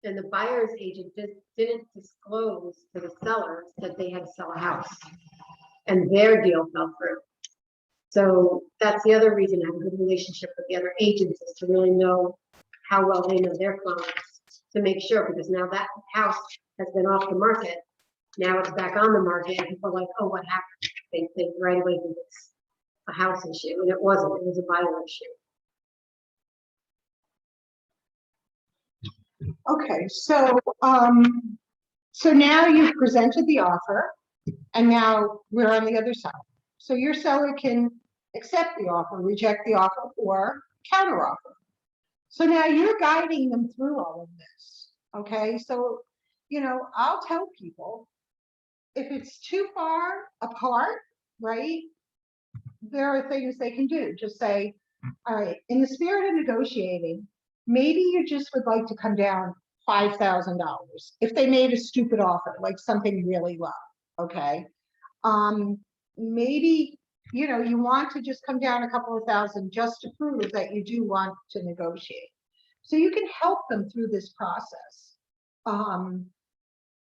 and the buyer's agent just didn't disclose to the sellers that they had to sell a house, and their deal fell through. So that's the other reason to have a good relationship with the other agents, is to really know how well they know their clients, to make sure, because now that house has been off the market. Now it's back on the market, and people are like, oh, what happened? They think right away that it's a house issue, and it wasn't. It was a buyer issue. Okay, so so now you've presented the offer, and now we're on the other side. So your seller can accept the offer, reject the offer, or counteroffer. So now you're guiding them through all of this. Okay, so you know, I'll tell people, if it's too far apart, right, there are things they can do. Just say, all right, in the spirit of negotiating, maybe you just would like to come down $5,000 if they made a stupid offer, like something really low. Okay. Maybe, you know, you want to just come down a couple of thousand just to prove that you do want to negotiate. So you can help them through this process.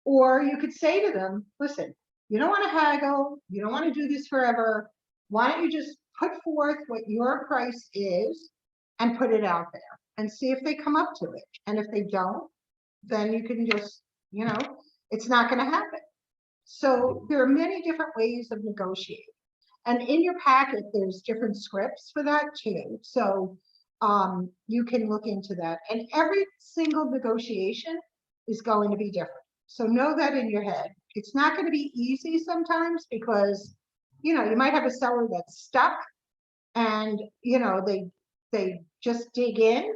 Or you could say to them, listen, you don't want to haggle, you don't want to do this forever. Why don't you just put forth what your price is and put it out there and see if they come up to it. And if they don't, then you can just, you know, it's not going to happen. So there are many different ways of negotiating. And in your packet, there's different scripts for that too. So you can look into that. And every single negotiation is going to be different. So know that in your head. It's not going to be easy sometimes because, you know, you might have a seller that's stuck and, you know, they just dig in.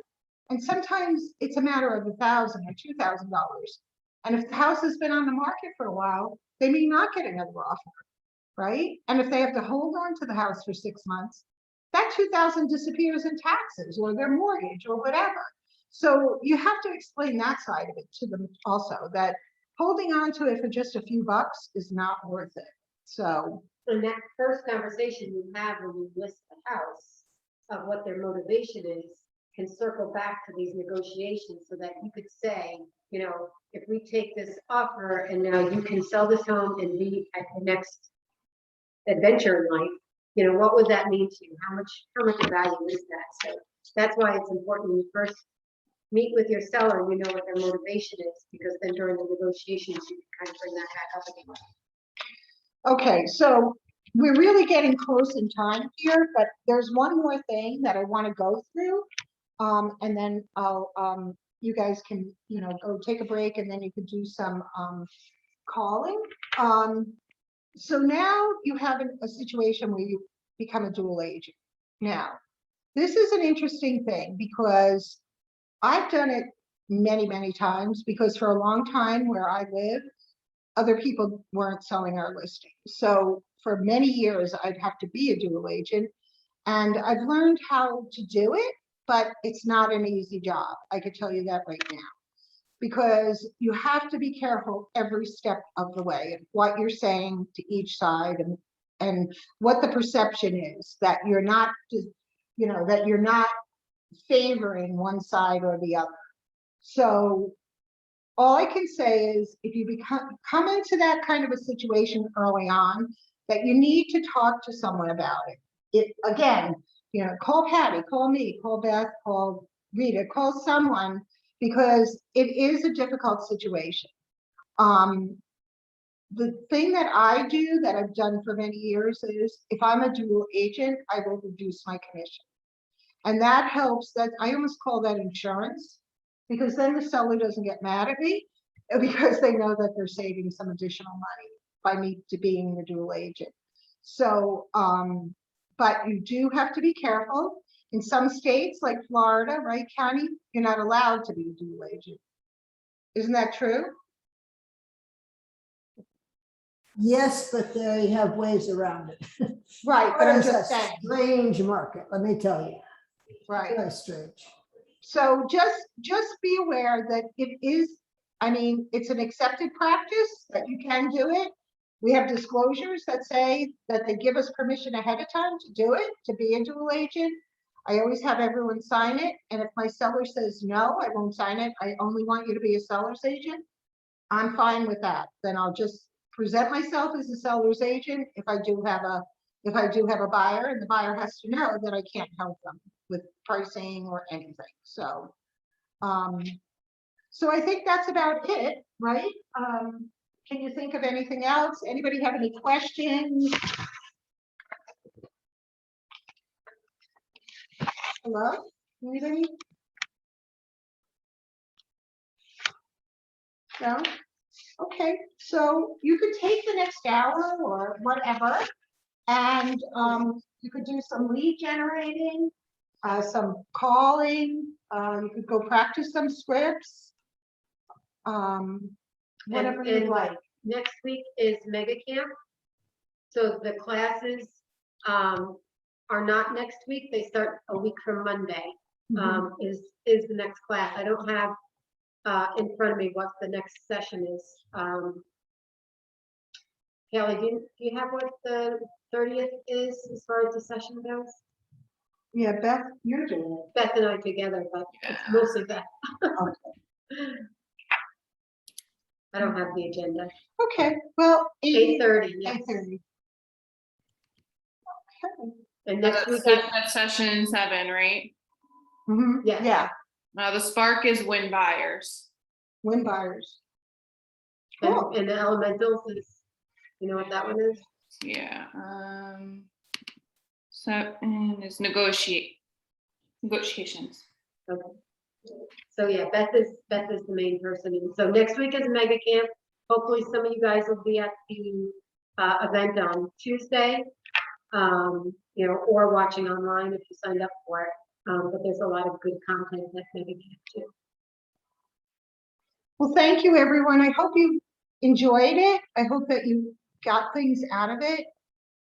And sometimes it's a matter of $1,000 or $2,000. And if the house has been on the market for a while, they may not get another offer, right? And if they have to hold on to the house for 6 months, that $2,000 disappears in taxes or their mortgage or whatever. So you have to explain that side of it to them also, that holding on to it for just a few bucks is not worth it. So. And that first conversation you have when you list the house of what their motivation is can circle back to these negotiations, so that you could say, you know, if we take this offer and now you can sell this home and be at the next adventure in life, you know, what would that mean to you? How much value is that? So that's why it's important when you first meet with your seller, you know what their motivation is, because then during the negotiations, you can kind of bring that back up again. Okay, so we're really getting close in time here, but there's one more thing that I want to go through. And then I'll, you guys can, you know, go take a break and then you can do some calling. So now you have a situation where you become a dual agent. Now, this is an interesting thing because I've done it many, many times, because for a long time where I live, other people weren't selling our listing. So for many years, I'd have to be a dual agent, and I've learned how to do it, but it's not an easy job. I could tell you that right now, because you have to be careful every step of the way of what you're saying to each side, and what the perception is, that you're not just, you know, that you're not favoring one side or the other. So all I can say is, if you come into that kind of a situation early on, that you need to talk to someone about it. Again, you know, call Patty, call me, call Beth, call Rita, call someone, because it is a difficult situation. The thing that I do, that I've done for many years, is if I'm a dual agent, I will reduce my commission. And that helps. That I almost call that insurance, because then the seller doesn't get mad at me, because they know that they're saving some additional money by me to being the dual agent. So, but you do have to be careful. In some states like Florida, right, County, you're not allowed to be a dual agent. Isn't that true? Yes, but they have ways around it. Right, but I'm It's a just saying. strange market, let me tell you. Right. Very strange. So just be aware that it is, I mean, it's an accepted practice that you can do it. We have disclosures that say that they give us permission ahead of time to do it, to be a dual agent. I always have everyone sign it. And if my seller says, no, I won't sign it, I only want you to be a seller's agent, I'm fine with that. Then I'll just present myself as a seller's agent if I do have a buyer, and the buyer has to know that I can't help them with pricing or anything. So, so I think that's about it, right? Can you think of anything else? Anybody have any questions? Hello? Anybody? No? Okay, so you could take the next hour or whatever, and you could do some lead generating, some calling, you could go practice some scripts, whatever you like. Next week is mega camp. So the classes are not next week. They start a week from Monday. Is the next class. I don't have in front of me what the next session is. Kelly, do you have what the 30th is as far as the session goes? Yeah, Beth, you're doing it. Beth and I together, but it's mostly Beth. I don't have the agenda. Okay, well, 8:30. Yes. 8:30. Okay. And next week is That's session 7, right? yes. Yeah, The Spark is win buyers. win buyers. Cool. And the elementals is, you know what that one is? Yeah. So and it's negotiations. Okay. So yeah, Beth is the main person. And so next week is mega camp. Hopefully some of you guys will be at the event on Tuesday, you know, or watching online if you signed up for it. But there's a lot of good content at mega camp too. Well, thank you, everyone. I hope you enjoyed it. I hope that you got things out of it.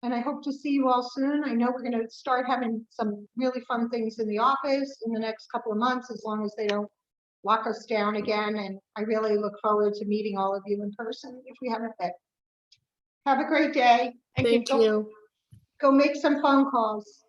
And I hope to see you all soon. I know we're going to start having some really fun things in the office in the next couple of months, as long as they don't lock us down again. And I really look forward to meeting all of you in person if we haven't met. Have a great day. Thank you. Go make some phone calls.